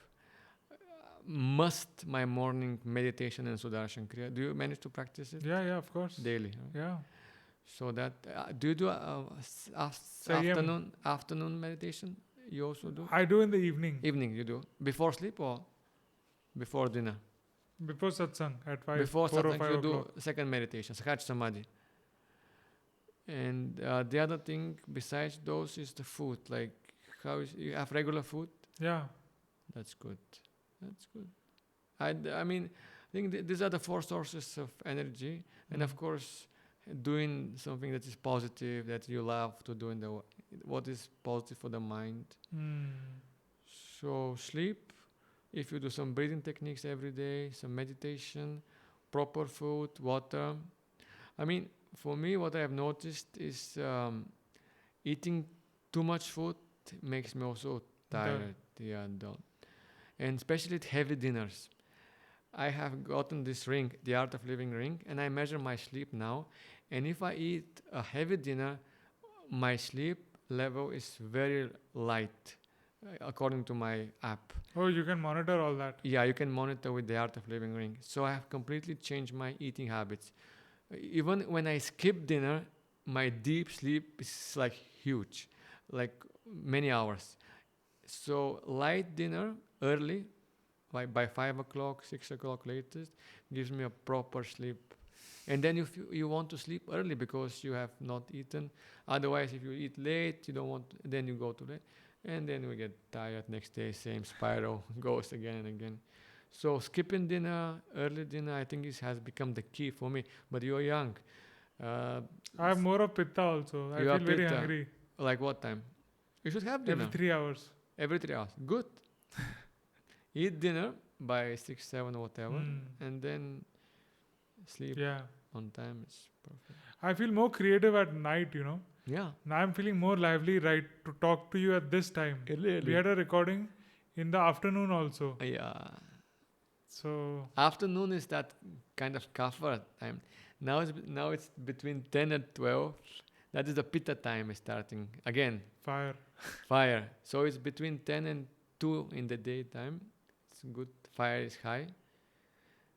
Must my morning meditation and Sudarshan Kriya. Do you manage to practice it? Yeah, of course. Daily. Right? Yeah. So that, do you do afternoon meditation? You also do? I do in the evening. Evening you do? Before sleep or before dinner? Before satsang at 5. Before 4 or satsang 5 you o'clock. do second meditation, Sakhat Samadhi. And the other thing besides those is the food. Like, you have regular food? Yeah. That's good. That's good. I mean, I think these are the 4 sources of energy. And of course, doing something that is positive, that you love to do in what is positive for the mind. So sleep, if you do some breathing techniques every day, some meditation, proper food, water. I mean, for me, what I have noticed is eating too much food makes me also tired. Yeah, done. And especially at heavy dinners. I have gotten this ring, the Art of Living ring, and I measure my sleep now. And if I eat a heavy dinner, my sleep level is very light, according to my app. Oh, you can monitor all that. Yeah, you can monitor with the Art of Living ring. So I have completely changed my eating habits. Even when I skip dinner, my deep sleep is like huge, like many hours. So light dinner early, like by 5 o'clock, 6 o'clock latest, gives me a proper sleep. And then if you want to sleep early because you have not eaten. Otherwise, if you eat late, you don't want to, then you go to bed. And then we get tired next day, same spiral goes again and again. So skipping dinner, early dinner, I think has become the key for me. But you're young. I have more of pitta also. I feel very hungry. Like what time? You should have dinner. Every 3 hours. Every 3 hours. Good. Eat dinner by 6, 7 or whatever. And then sleep on time is perfect. I feel more creative at night, Yeah. Now I'm feeling more lively, right, to talk to you at this time. Really? We had a recording in the afternoon also. Yeah. So Afternoon is that kind of kafar time. Now it's between 10 and 12. That is the pitta time starting. Again, fire. fire. So it's between 10 and 2 in the daytime. It's good. Fire is high.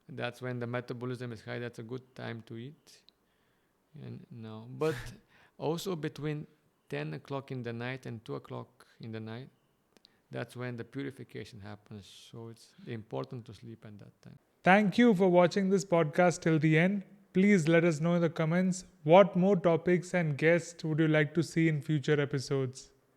That's when the metabolism is high. That's a good time to eat. And no, but also between 10 o'clock in the night and 2 o'clock in the night, that's when the purification happens. So it's important to sleep at that time. Thank you for watching this podcast till the end. Please let us know in the comments what more topics and guests would you like to see in future episodes.